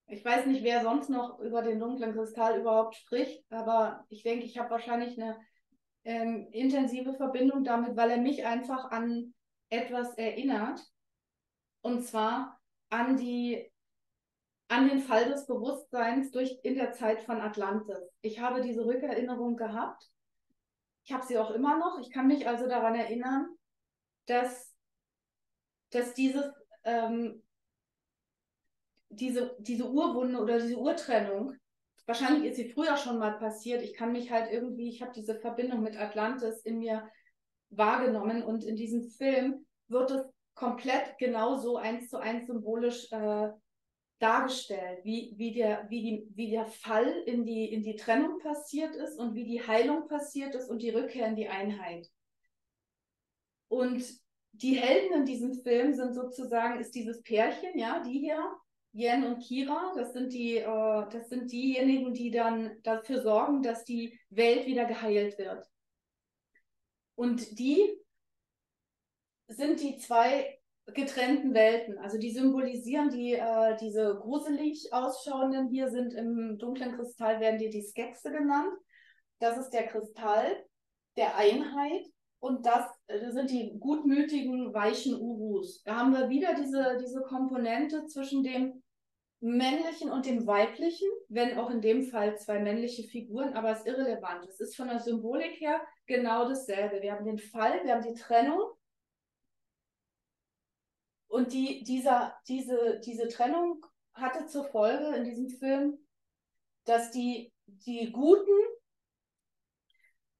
ich weiß nicht, wer sonst noch über den dunklen Kristall überhaupt spricht, aber ich denke, ich habe wahrscheinlich eine intensive Verbindung damit, weil er mich einfach an etwas erinnert, und zwar an den Fall des Bewusstseins in der Zeit von Atlantis. Ich habe diese Rückerinnerung gehabt. Ich habe sie auch immer noch. Ich kann mich also daran erinnern, dass diese Urwunde oder diese Urtrennung, wahrscheinlich ist sie früher schon mal passiert. Ich kann mich halt irgendwie, ich habe diese Verbindung mit Atlantis in mir wahrgenommen und in diesem Film wird es komplett genauso 1:1 symbolisch dargestellt, wie der Fall in die Trennung passiert ist und wie die Heilung passiert ist und die Rückkehr in die Einheit. Und die Helden in diesem Film sind sozusagen, ist dieses Pärchen, ja, die hier, Yen und Kira, das sind diejenigen, die dann dafür sorgen, dass die Welt wieder geheilt wird. Und die sind die zwei getrennten Welten. Also die symbolisieren diese gruselig ausschauenden, hier sind im dunklen Kristall, werden die Skexe genannt. Das ist der Kristall der Einheit. Und das sind die gutmütigen, weichen Urus. Da haben wir wieder diese Komponente zwischen dem männlichen und dem weiblichen, wenn auch in dem Fall zwei männliche Figuren, aber es ist irrelevant. Es ist von der Symbolik her genau dasselbe. Wir haben den Fall, wir haben die Trennung. Und diese Trennung hatte zur Folge in diesem Film, dass die Guten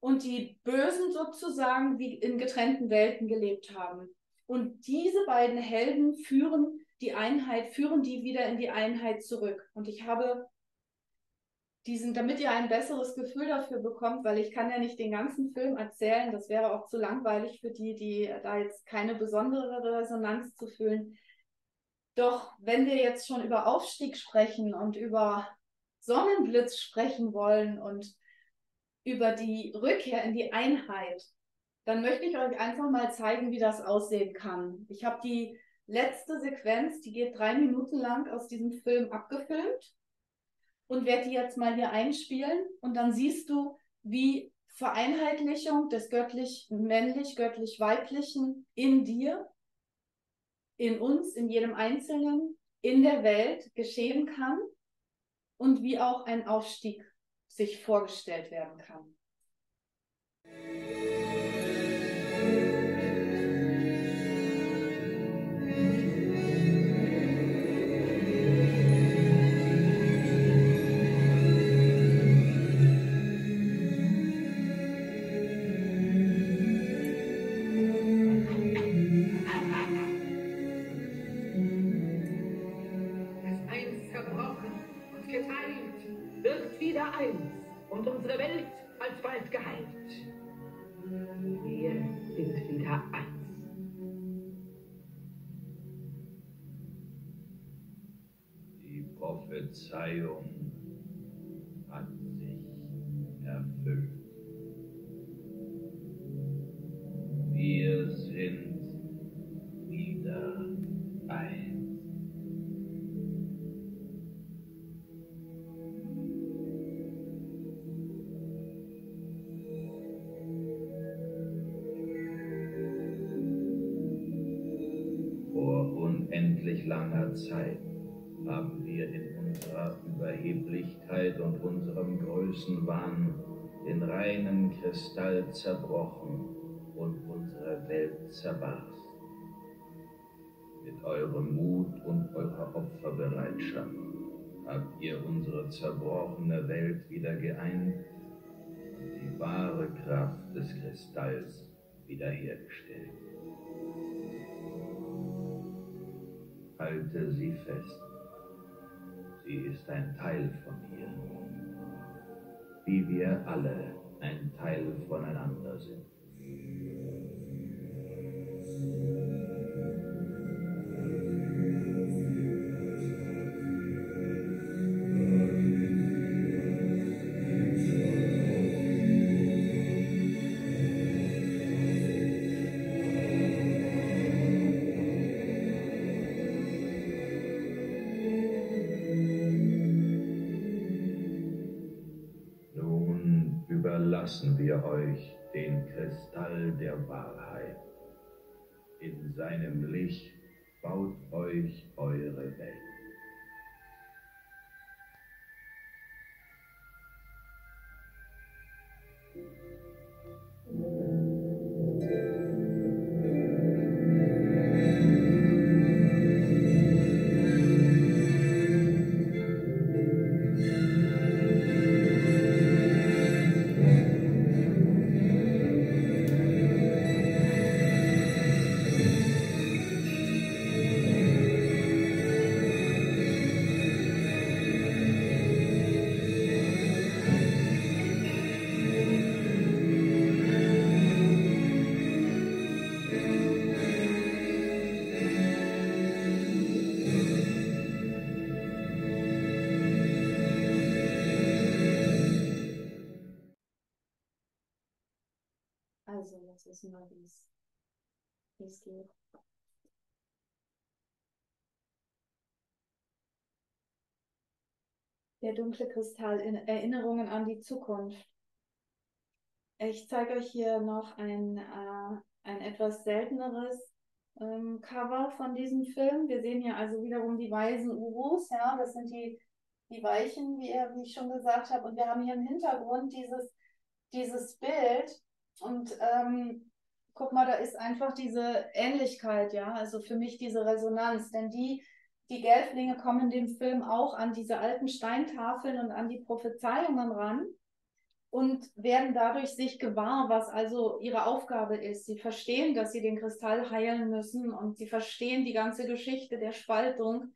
und die Bösen sozusagen wie in getrennten Welten gelebt haben. Und diese beiden Helden führen die wieder in die Einheit zurück. Und ich habe damit ihr ein besseres Gefühl dafür bekommt, weil ich kann ja nicht den ganzen Film erzählen, das wäre auch zu langweilig für die da jetzt keine besondere Resonanz zu fühlen. Doch wenn wir jetzt schon über Aufstieg sprechen und über Sonnenblitz sprechen wollen und über die Rückkehr in die Einheit, dann möchte ich euch einfach mal zeigen, wie das aussehen kann. Ich habe die letzte Sequenz, die geht 3 Minuten lang, aus diesem Film abgefilmt und werde die jetzt mal hier einspielen. Und dann siehst du, wie Vereinheitlichung des göttlich-männlich, göttlich-weiblichen in dir, in uns, in jedem Einzelnen, in der Welt geschehen kann und wie auch ein Aufstieg sich vorgestellt werden kann. Und unsere Welt alsbald geheilt. Wir sind wieder eins. Die Prophezeiung hat sich erfüllt. Wir sind wieder eins. Unendlich langer Zeit haben wir in unserer Überheblichkeit und unserem Größenwahn den reinen Kristall zerbrochen und unsere Welt zerbarst. Mit eurem Mut und eurer Opferbereitschaft habt ihr unsere zerbrochene Welt wieder geeint und die wahre Kraft des Kristalls wiederhergestellt. Halte sie fest. Sie ist ein Teil von mir. Wie wir alle ein Teil voneinander sind. Lassen wir euch den Kristall der Wahrheit. In seinem Licht baut euch eure Welt. Also, das ist mal, wie es geht. Der dunkle Kristall in Erinnerungen an die Zukunft. Ich zeige euch hier noch ein etwas selteneres Cover von diesem Film. Wir sehen hier also wiederum die weißen Urus, ja, das sind die Weichen, wie ich schon gesagt habe. Und wir haben hier im Hintergrund dieses Bild. Und guck mal, da ist einfach diese Ähnlichkeit, ja, also für mich diese Resonanz. Denn die Gelflinge kommen in dem Film auch an diese alten Steintafeln und an die Prophezeiungen ran und werden dadurch sich gewahr, was also ihre Aufgabe ist. Sie verstehen, dass sie den Kristall heilen müssen und sie verstehen die ganze Geschichte der Spaltung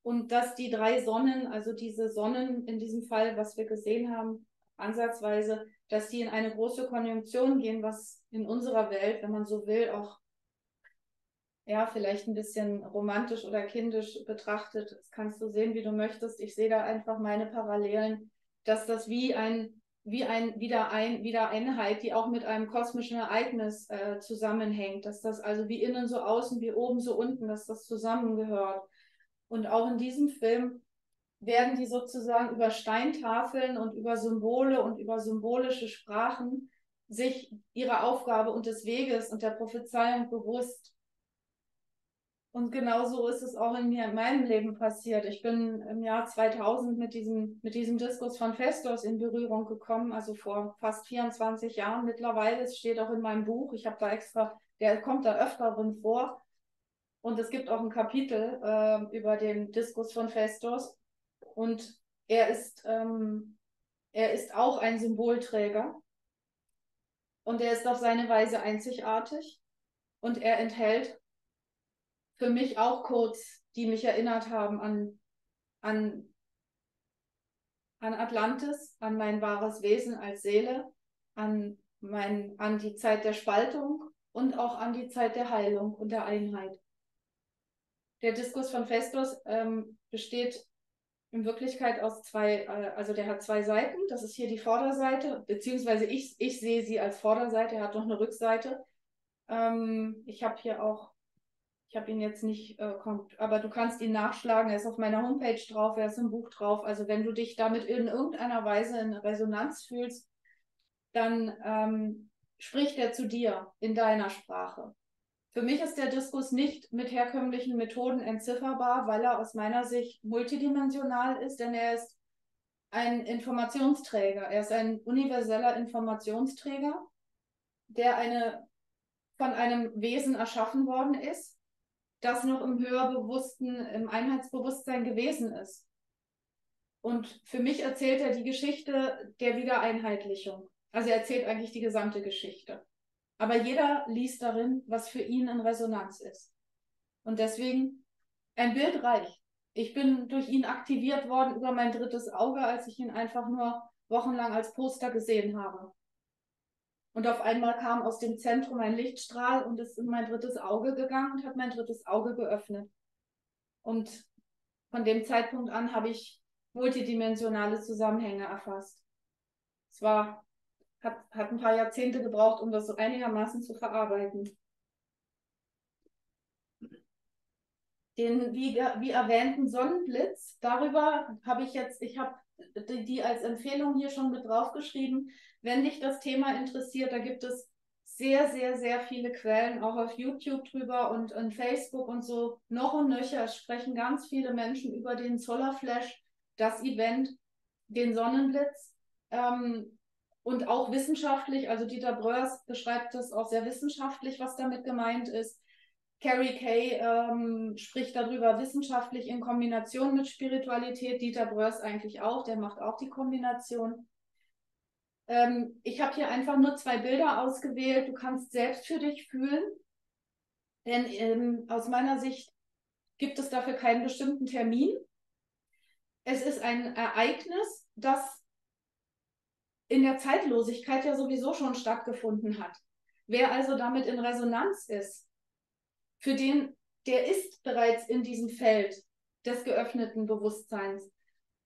und dass die 3 Sonnen, also diese Sonnen in diesem Fall, was wir gesehen haben, ansatzweise, dass die in eine große Konjunktion gehen, was in unserer Welt, wenn man so will, auch ja, vielleicht ein bisschen romantisch oder kindisch betrachtet. Das kannst du sehen, wie du möchtest. Ich sehe da einfach meine Parallelen, dass das wie wieder Einheit, die auch mit einem kosmischen Ereignis zusammenhängt, dass das also wie innen so außen, wie oben so unten, dass das zusammengehört. Und auch in diesem Film werden die sozusagen über Steintafeln und über Symbole und über symbolische Sprachen sich ihrer Aufgabe und des Weges und der Prophezeiung bewusst. Und genauso ist es auch in meinem Leben passiert. Ich bin im Jahr 2000 mit diesem Diskus von Festos in Berührung gekommen, also vor fast 24 Jahren mittlerweile. Es steht auch in meinem Buch. Ich habe da extra, der kommt da öfter drin vor. Und es gibt auch ein Kapitel über den Diskus von Festos. Und er ist auch ein Symbolträger. Und er ist auf seine Weise einzigartig. Und er enthält für mich auch Codes, die mich erinnert haben an Atlantis, an mein wahres Wesen als Seele, an die Zeit der Spaltung und auch an die Zeit der Heilung und der Einheit. Der Diskus von Festos besteht in Wirklichkeit aus also der hat 2 Seiten. Das ist hier die Vorderseite, beziehungsweise ich sehe sie als Vorderseite, er hat noch eine Rückseite. Ich habe ihn jetzt nicht, aber du kannst ihn nachschlagen, er ist auf meiner Homepage drauf, er ist im Buch drauf. Also wenn du dich damit in irgendeiner Weise in Resonanz fühlst, dann spricht er zu dir in deiner Sprache. Für mich ist der Diskus nicht mit herkömmlichen Methoden entzifferbar, weil er aus meiner Sicht multidimensional ist, denn er ist ein Informationsträger. Er ist ein universeller Informationsträger, der von einem Wesen erschaffen worden ist, das noch im Höherbewussten, im Einheitsbewusstsein gewesen ist. Und für mich erzählt er die Geschichte der Wiedereinheitlichung. Also er erzählt eigentlich die gesamte Geschichte. Aber jeder liest darin, was für ihn in Resonanz ist. Und deswegen, ein Bild reicht. Ich bin durch ihn aktiviert worden über mein 3. Auge, als ich ihn einfach nur wochenlang als Poster gesehen habe. Und auf einmal kam aus dem Zentrum ein Lichtstrahl und ist in mein 3. Auge gegangen und hat mein 3. Auge geöffnet. Und von dem Zeitpunkt an habe ich multidimensionale Zusammenhänge erfasst. Hat ein paar Jahrzehnte gebraucht, um das so einigermaßen zu verarbeiten. Den wie erwähnten Sonnenblitz, darüber habe ich habe die als Empfehlung hier schon mit draufgeschrieben. Wenn dich das Thema interessiert, da gibt es sehr, sehr, sehr viele Quellen, auch auf YouTube drüber und in Facebook und so noch und nöcher. Es sprechen ganz viele Menschen über den Solarflash, das Event, den Sonnenblitz. Und auch wissenschaftlich, also Dieter Bröers beschreibt das auch sehr wissenschaftlich, was damit gemeint ist. Carrie Kay spricht darüber wissenschaftlich in Kombination mit Spiritualität. Dieter Bröers eigentlich auch, der macht auch die Kombination. Ich habe hier einfach nur 2 Bilder ausgewählt. Du kannst selbst für dich fühlen, denn aus meiner Sicht gibt es dafür keinen bestimmten Termin. Es ist ein Ereignis, das in der Zeitlosigkeit ja sowieso schon stattgefunden hat. Wer also damit in Resonanz ist, der ist bereits in diesem Feld des geöffneten Bewusstseins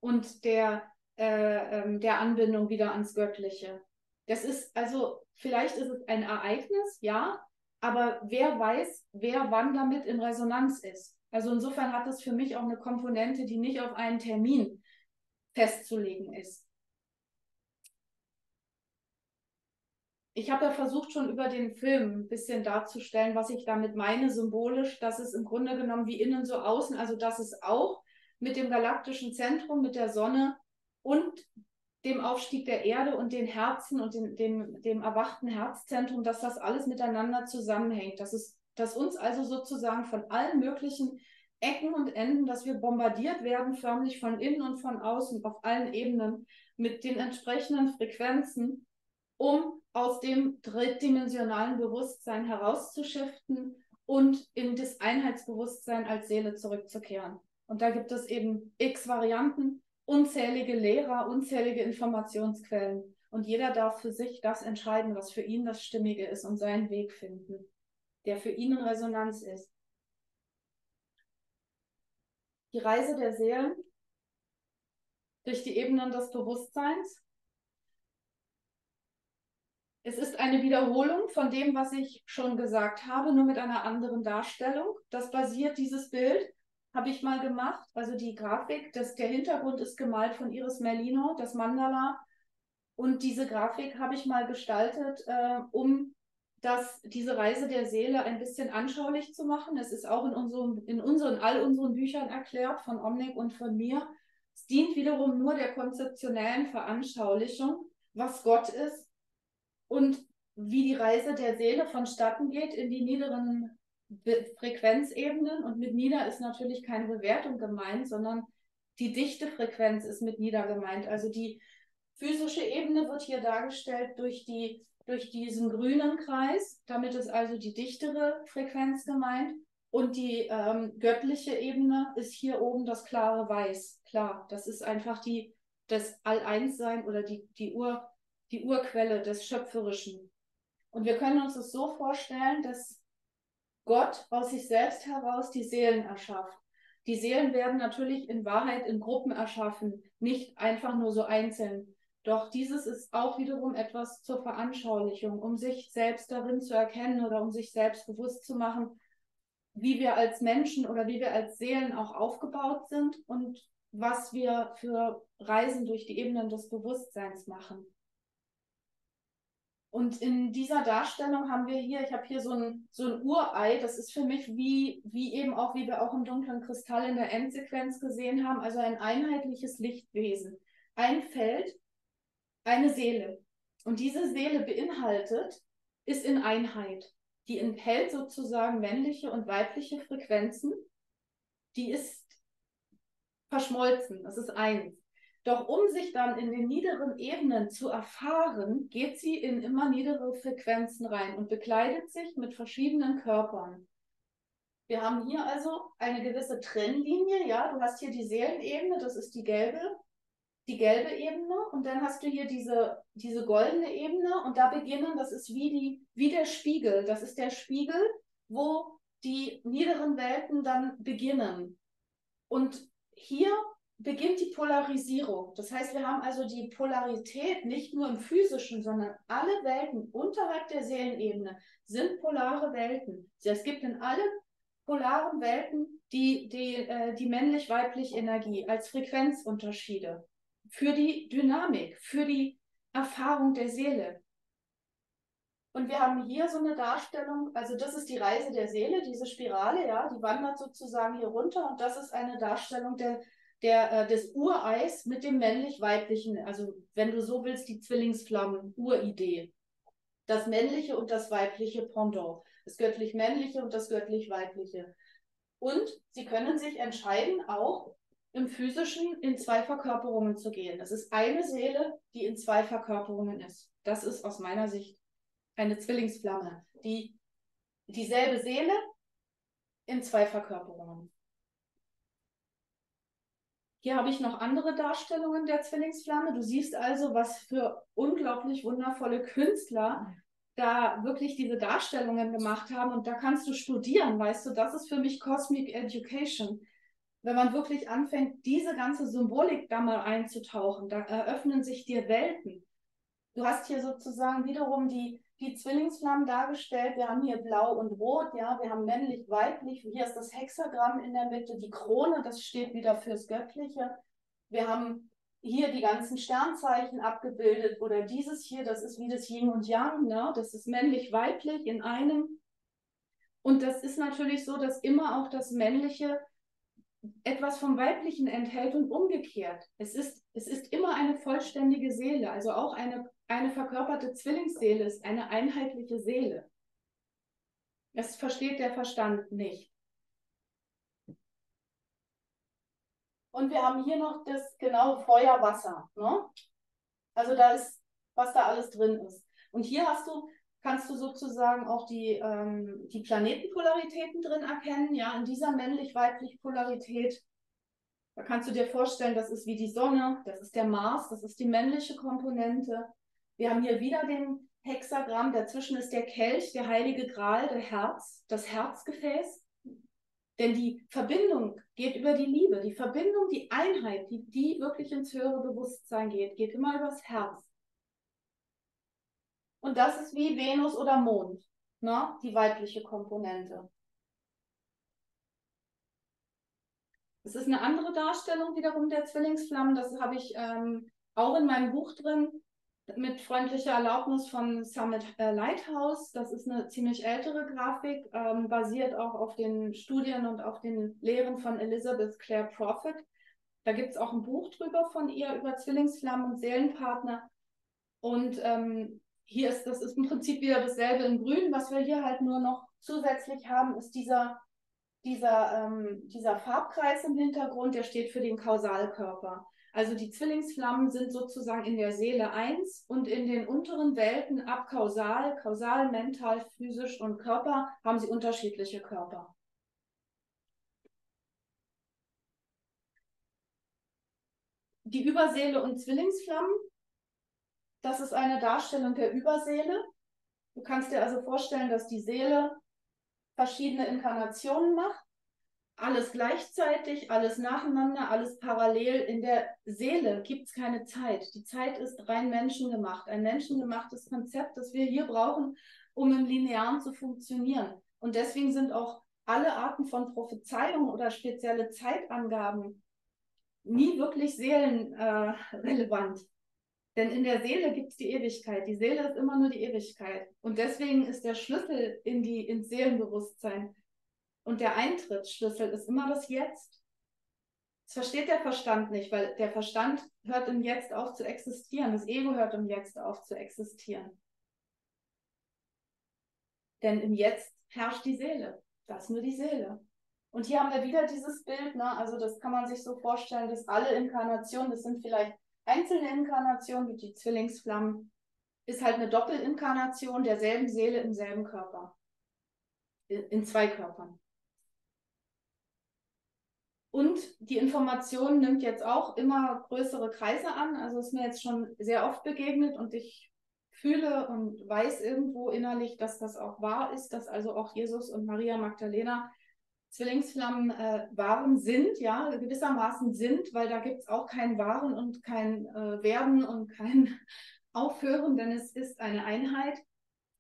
und der Anbindung wieder ans Göttliche. Das ist also, vielleicht ist es ein Ereignis, ja, aber wer weiß, wer wann damit in Resonanz ist. Also insofern hat es für mich auch eine Komponente, die nicht auf einen Termin festzulegen ist. Ich habe ja versucht, schon über den Film ein bisschen darzustellen, was ich damit meine, symbolisch, dass es im Grunde genommen wie innen so außen, also dass es auch mit dem galaktischen Zentrum, mit der Sonne und dem Aufstieg der Erde und den Herzen und dem erwachten Herzzentrum, dass das alles miteinander zusammenhängt. Dass uns also sozusagen von allen möglichen Ecken und Enden, dass wir bombardiert werden, förmlich von innen und von außen, auf allen Ebenen, mit den entsprechenden Frequenzen, um aus dem drittdimensionalen Bewusstsein herauszuschiften und in das Einheitsbewusstsein als Seele zurückzukehren. Und da gibt es eben x Varianten, unzählige Lehrer, unzählige Informationsquellen. Und jeder darf für sich das entscheiden, was für ihn das Stimmige ist und seinen Weg finden, der für ihn in Resonanz ist. Die Reise der Seelen durch die Ebenen des Bewusstseins. Es ist eine Wiederholung von dem, was ich schon gesagt habe, nur mit einer anderen Darstellung. Das basiert, dieses Bild habe ich mal gemacht, also die Grafik, der Hintergrund ist gemalt von Iris Merlino, das Mandala. Und diese Grafik habe ich mal gestaltet, um diese Reise der Seele ein bisschen anschaulich zu machen. Es ist auch in all unseren Büchern erklärt, von Omnic und von mir. Es dient wiederum nur der konzeptionellen Veranschaulichung, was Gott ist und wie die Reise der Seele vonstatten geht in die niederen Frequenzebenen. Und mit nieder ist natürlich keine Bewertung gemeint, sondern die dichte Frequenz ist mit nieder gemeint. Also die physische Ebene wird hier dargestellt durch diesen grünen Kreis. Damit ist also die dichtere Frequenz gemeint. Und die göttliche Ebene ist hier oben das klare Weiß. Klar, das ist einfach das All-Eins-Sein oder die Urquelle des Schöpferischen. Und wir können uns das so vorstellen, dass Gott aus sich selbst heraus die Seelen erschafft. Die Seelen werden natürlich in Wahrheit in Gruppen erschaffen, nicht einfach nur so einzeln. Doch dieses ist auch wiederum etwas zur Veranschaulichung, um sich selbst darin zu erkennen oder um sich selbst bewusst zu machen, wie wir als Menschen oder wie wir als Seelen auch aufgebaut sind und was wir für Reisen durch die Ebenen des Bewusstseins machen. Und in dieser Darstellung haben wir hier, ich habe hier so ein Urei, das ist für mich wie wir auch im dunklen Kristall in der Endsequenz gesehen haben, also ein einheitliches Lichtwesen. Ein Feld, eine Seele. Und diese Seele ist in Einheit. Die enthält sozusagen männliche und weibliche Frequenzen. Die ist verschmolzen, das ist eins. Doch um sich dann in den niederen Ebenen zu erfahren, geht sie in immer niedere Frequenzen rein und bekleidet sich mit verschiedenen Körpern. Wir haben hier also eine gewisse Trennlinie, ja, du hast hier die Seelenebene, das ist die gelbe Ebene, und dann hast du hier diese goldene Ebene und da das ist wie der Spiegel, das ist der Spiegel, wo die niederen Welten dann beginnen. Und hier beginnt die Polarisierung. Das heißt, wir haben also die Polarität nicht nur im Physischen, sondern alle Welten unterhalb der Seelenebene sind polare Welten. Es gibt in allen polaren Welten die männlich-weibliche Energie als Frequenzunterschiede für die Dynamik, für die Erfahrung der Seele. Und wir haben hier so eine Darstellung, also das ist die Reise der Seele, diese Spirale, ja, die wandert sozusagen hier runter und das ist eine Darstellung des Ureis mit dem männlich-weiblichen, also wenn du so willst, die Zwillingsflammen, Uridee. Das männliche und das weibliche Pendant, das göttlich-männliche und das göttlich-weibliche. Und sie können sich entscheiden, auch im Physischen in zwei Verkörperungen zu gehen. Das ist eine Seele, die in zwei Verkörperungen ist. Das ist aus meiner Sicht eine Zwillingsflamme, dieselbe Seele in zwei Verkörperungen. Hier habe ich noch andere Darstellungen der Zwillingsflamme. Du siehst also, was für unglaublich wundervolle Künstler da wirklich diese Darstellungen gemacht haben. Und da kannst du studieren, weißt du, das ist für mich Cosmic Education. Wenn man wirklich anfängt, diese ganze Symbolik da mal einzutauchen, da eröffnen sich dir Welten. Du hast hier sozusagen wiederum die Zwillingsflammen dargestellt. Wir haben hier blau und rot, ja, wir haben männlich, weiblich. Hier ist das Hexagramm in der Mitte, die Krone, das steht wieder fürs Göttliche. Wir haben hier die ganzen Sternzeichen abgebildet oder dieses hier, das ist wie das Yin und Yang, ne? Das ist männlich, weiblich in einem. Und das ist natürlich so, dass immer auch das Männliche etwas vom Weiblichen enthält und umgekehrt. Es ist immer eine vollständige Seele, also auch eine verkörperte Zwillingsseele ist eine einheitliche Seele. Das versteht der Verstand nicht. Und wir haben hier noch das genaue Feuer, Wasser, ne? Also da ist, was da alles drin ist. Und hier kannst du sozusagen auch die Planetenpolaritäten drin erkennen, ja, in dieser männlich-weiblich Polarität. Da kannst du dir vorstellen, das ist wie die Sonne, das ist der Mars, das ist die männliche Komponente. Wir haben hier wieder den Hexagramm, dazwischen ist der Kelch, der heilige Gral, der Herz, das Herzgefäß. Denn die Verbindung geht über die Liebe, die Verbindung, die Einheit, die wirklich ins höhere Bewusstsein geht immer übers Herz. Und das ist wie Venus oder Mond, ne? Die weibliche Komponente. Es ist eine andere Darstellung wiederum der Zwillingsflammen. Das habe ich auch in meinem Buch drin, mit freundlicher Erlaubnis von Summit Lighthouse. Das ist eine ziemlich ältere Grafik, basiert auch auf den Studien und auf den Lehren von Elizabeth Clare Prophet. Da gibt es auch ein Buch drüber von ihr, über Zwillingsflammen und Seelenpartner. Und das ist im Prinzip wieder dasselbe in Grün. Was wir hier halt nur noch zusätzlich haben, ist dieser Farbkreis im Hintergrund, der steht für den Kausalkörper. Also die Zwillingsflammen sind sozusagen in der Seele eins und in den unteren Welten ab kausal, mental, physisch und Körper haben sie unterschiedliche Körper. Die Überseele und Zwillingsflammen, das ist eine Darstellung der Überseele. Du kannst dir also vorstellen, dass die Seele verschiedene Inkarnationen macht. Alles gleichzeitig, alles nacheinander, alles parallel. In der Seele gibt es keine Zeit. Die Zeit ist rein menschengemacht. Ein menschengemachtes Konzept, das wir hier brauchen, um im Linearen zu funktionieren. Und deswegen sind auch alle Arten von Prophezeiungen oder spezielle Zeitangaben nie wirklich seelenrelevant. Denn in der Seele gibt es die Ewigkeit. Die Seele ist immer nur die Ewigkeit. Und deswegen ist der Schlüssel ins Seelenbewusstsein und der Eintrittsschlüssel ist immer das Jetzt. Das versteht der Verstand nicht, weil der Verstand hört im Jetzt auf zu existieren. Das Ego hört im Jetzt auf zu existieren. Denn im Jetzt herrscht die Seele. Das ist nur die Seele. Und hier haben wir wieder dieses Bild, ne? Also das kann man sich so vorstellen, dass alle Inkarnationen, das sind vielleicht einzelne Inkarnationen, wie die Zwillingsflammen, ist halt eine Doppelinkarnation derselben Seele im selben Körper. In zwei Körpern. Und die Information nimmt jetzt auch immer größere Kreise an. Also ist mir jetzt schon sehr oft begegnet und ich fühle und weiß irgendwo innerlich, dass das auch wahr ist, dass also auch Jesus und Maria Magdalena Zwillingsflammen waren, sind, ja, gewissermaßen sind, weil da gibt es auch kein Waren und kein Werden und kein Aufhören, denn es ist eine Einheit.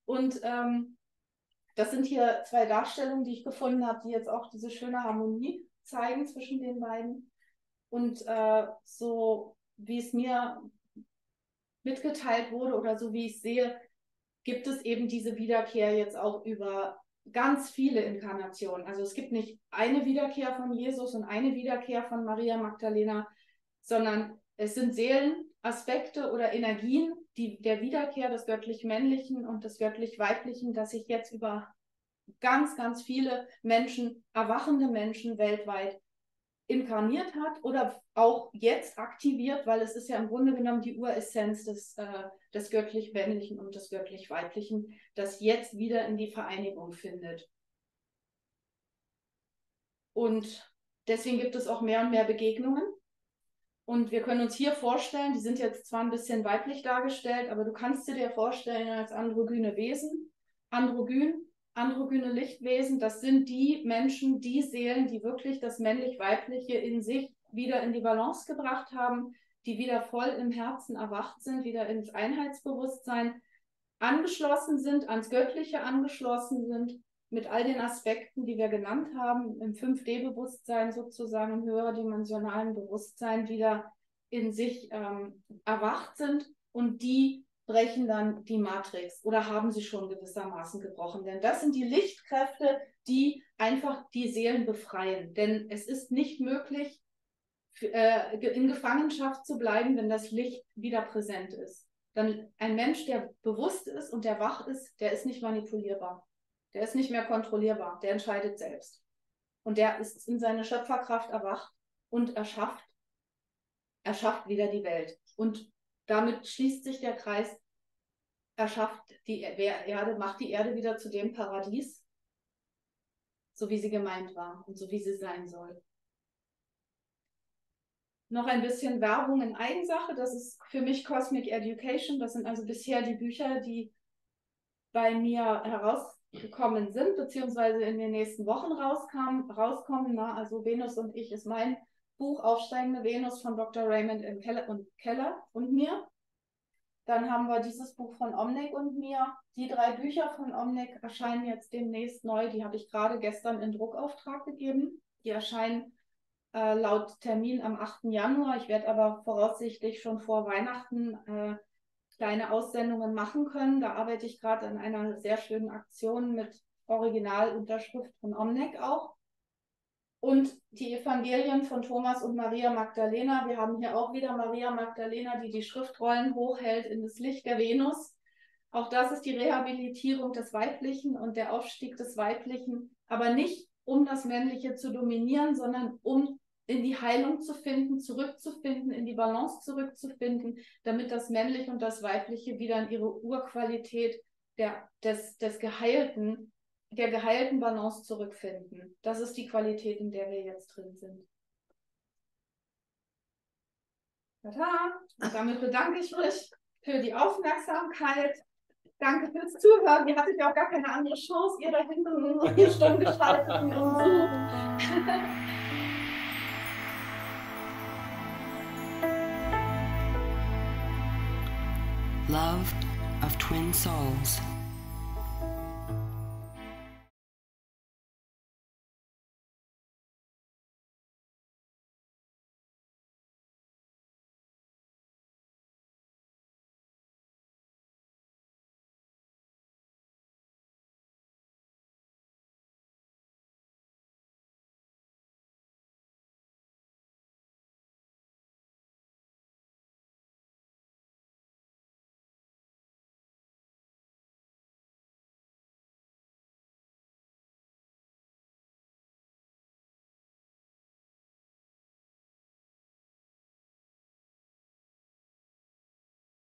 Und das sind hier zwei Darstellungen, die ich gefunden habe, die jetzt auch diese schöne Harmonie zeigen zwischen den beiden. Und so wie es mir mitgeteilt wurde oder so wie ich sehe, gibt es eben diese Wiederkehr jetzt auch über ganz viele Inkarnationen. Also es gibt nicht eine Wiederkehr von Jesus und eine Wiederkehr von Maria Magdalena, sondern es sind Seelenaspekte oder Energien der Wiederkehr des göttlich-männlichen und des göttlich-weiblichen, das sich jetzt über ganz, ganz viele Menschen, erwachende Menschen weltweit inkarniert hat oder auch jetzt aktiviert, weil es ist ja im Grunde genommen die Uressenz des göttlich-männlichen und des göttlich-weiblichen, das jetzt wieder in die Vereinigung findet. Und deswegen gibt es auch mehr und mehr Begegnungen. Und wir können uns hier vorstellen, die sind jetzt zwar ein bisschen weiblich dargestellt, aber du kannst dir vorstellen als androgyne Wesen, androgyne Lichtwesen, das sind die Menschen, die Seelen, die wirklich das männlich-weibliche in sich wieder in die Balance gebracht haben, die wieder voll im Herzen erwacht sind, wieder ins Einheitsbewusstsein angeschlossen sind, ans Göttliche angeschlossen sind, mit all den Aspekten, die wir genannt haben, im 5D-Bewusstsein sozusagen, im höherdimensionalen Bewusstsein wieder in sich erwacht sind, und die brechen dann die Matrix oder haben sie schon gewissermaßen gebrochen. Denn das sind die Lichtkräfte, die einfach die Seelen befreien. Denn es ist nicht möglich, in Gefangenschaft zu bleiben, wenn das Licht wieder präsent ist. Dann ein Mensch, der bewusst ist und der wach ist, der ist nicht manipulierbar. Der ist nicht mehr kontrollierbar. Der entscheidet selbst. Und der ist in seine Schöpferkraft erwacht und erschafft wieder die Welt. Und damit schließt sich der Kreis, erschafft die Erde, macht die Erde wieder zu dem Paradies, so wie sie gemeint war und so wie sie sein soll. Noch ein bisschen Werbung in Eigensache, das ist für mich Cosmic Education, das sind also bisher die Bücher, die bei mir herausgekommen sind, beziehungsweise in den nächsten Wochen rauskommen. Also Venus und ich ist mein Buch, Aufsteigende Venus von Dr. Raymond Keller und mir. Dann haben wir dieses Buch von Omnek und mir. Die 3 Bücher von Omnek erscheinen jetzt demnächst neu. Die habe ich gerade gestern in Druckauftrag gegeben. Die erscheinen laut Termin am 8. Januar. Ich werde aber voraussichtlich schon vor Weihnachten kleine Aussendungen machen können. Da arbeite ich gerade an einer sehr schönen Aktion mit Originalunterschrift von Omnek auch. Und die Evangelien von Thomas und Maria Magdalena. Wir haben hier auch wieder Maria Magdalena, die die Schriftrollen hochhält in das Licht der Venus. Auch das ist die Rehabilitierung des Weiblichen und der Aufstieg des Weiblichen, aber nicht um das Männliche zu dominieren, sondern um in die Heilung zu finden, zurückzufinden, in die Balance zurückzufinden, damit das Männliche und das Weibliche wieder in ihre Urqualität der geheilten Balance zurückfinden. Das ist die Qualität, in der wir jetzt drin sind. Tada! Und damit bedanke ich mich für die Aufmerksamkeit. Danke fürs Zuhören. Ihr hattet ja auch gar keine andere Chance, ihr da hinten hier stumm geschaltet in ihrem Zoom. Love of Twin Souls.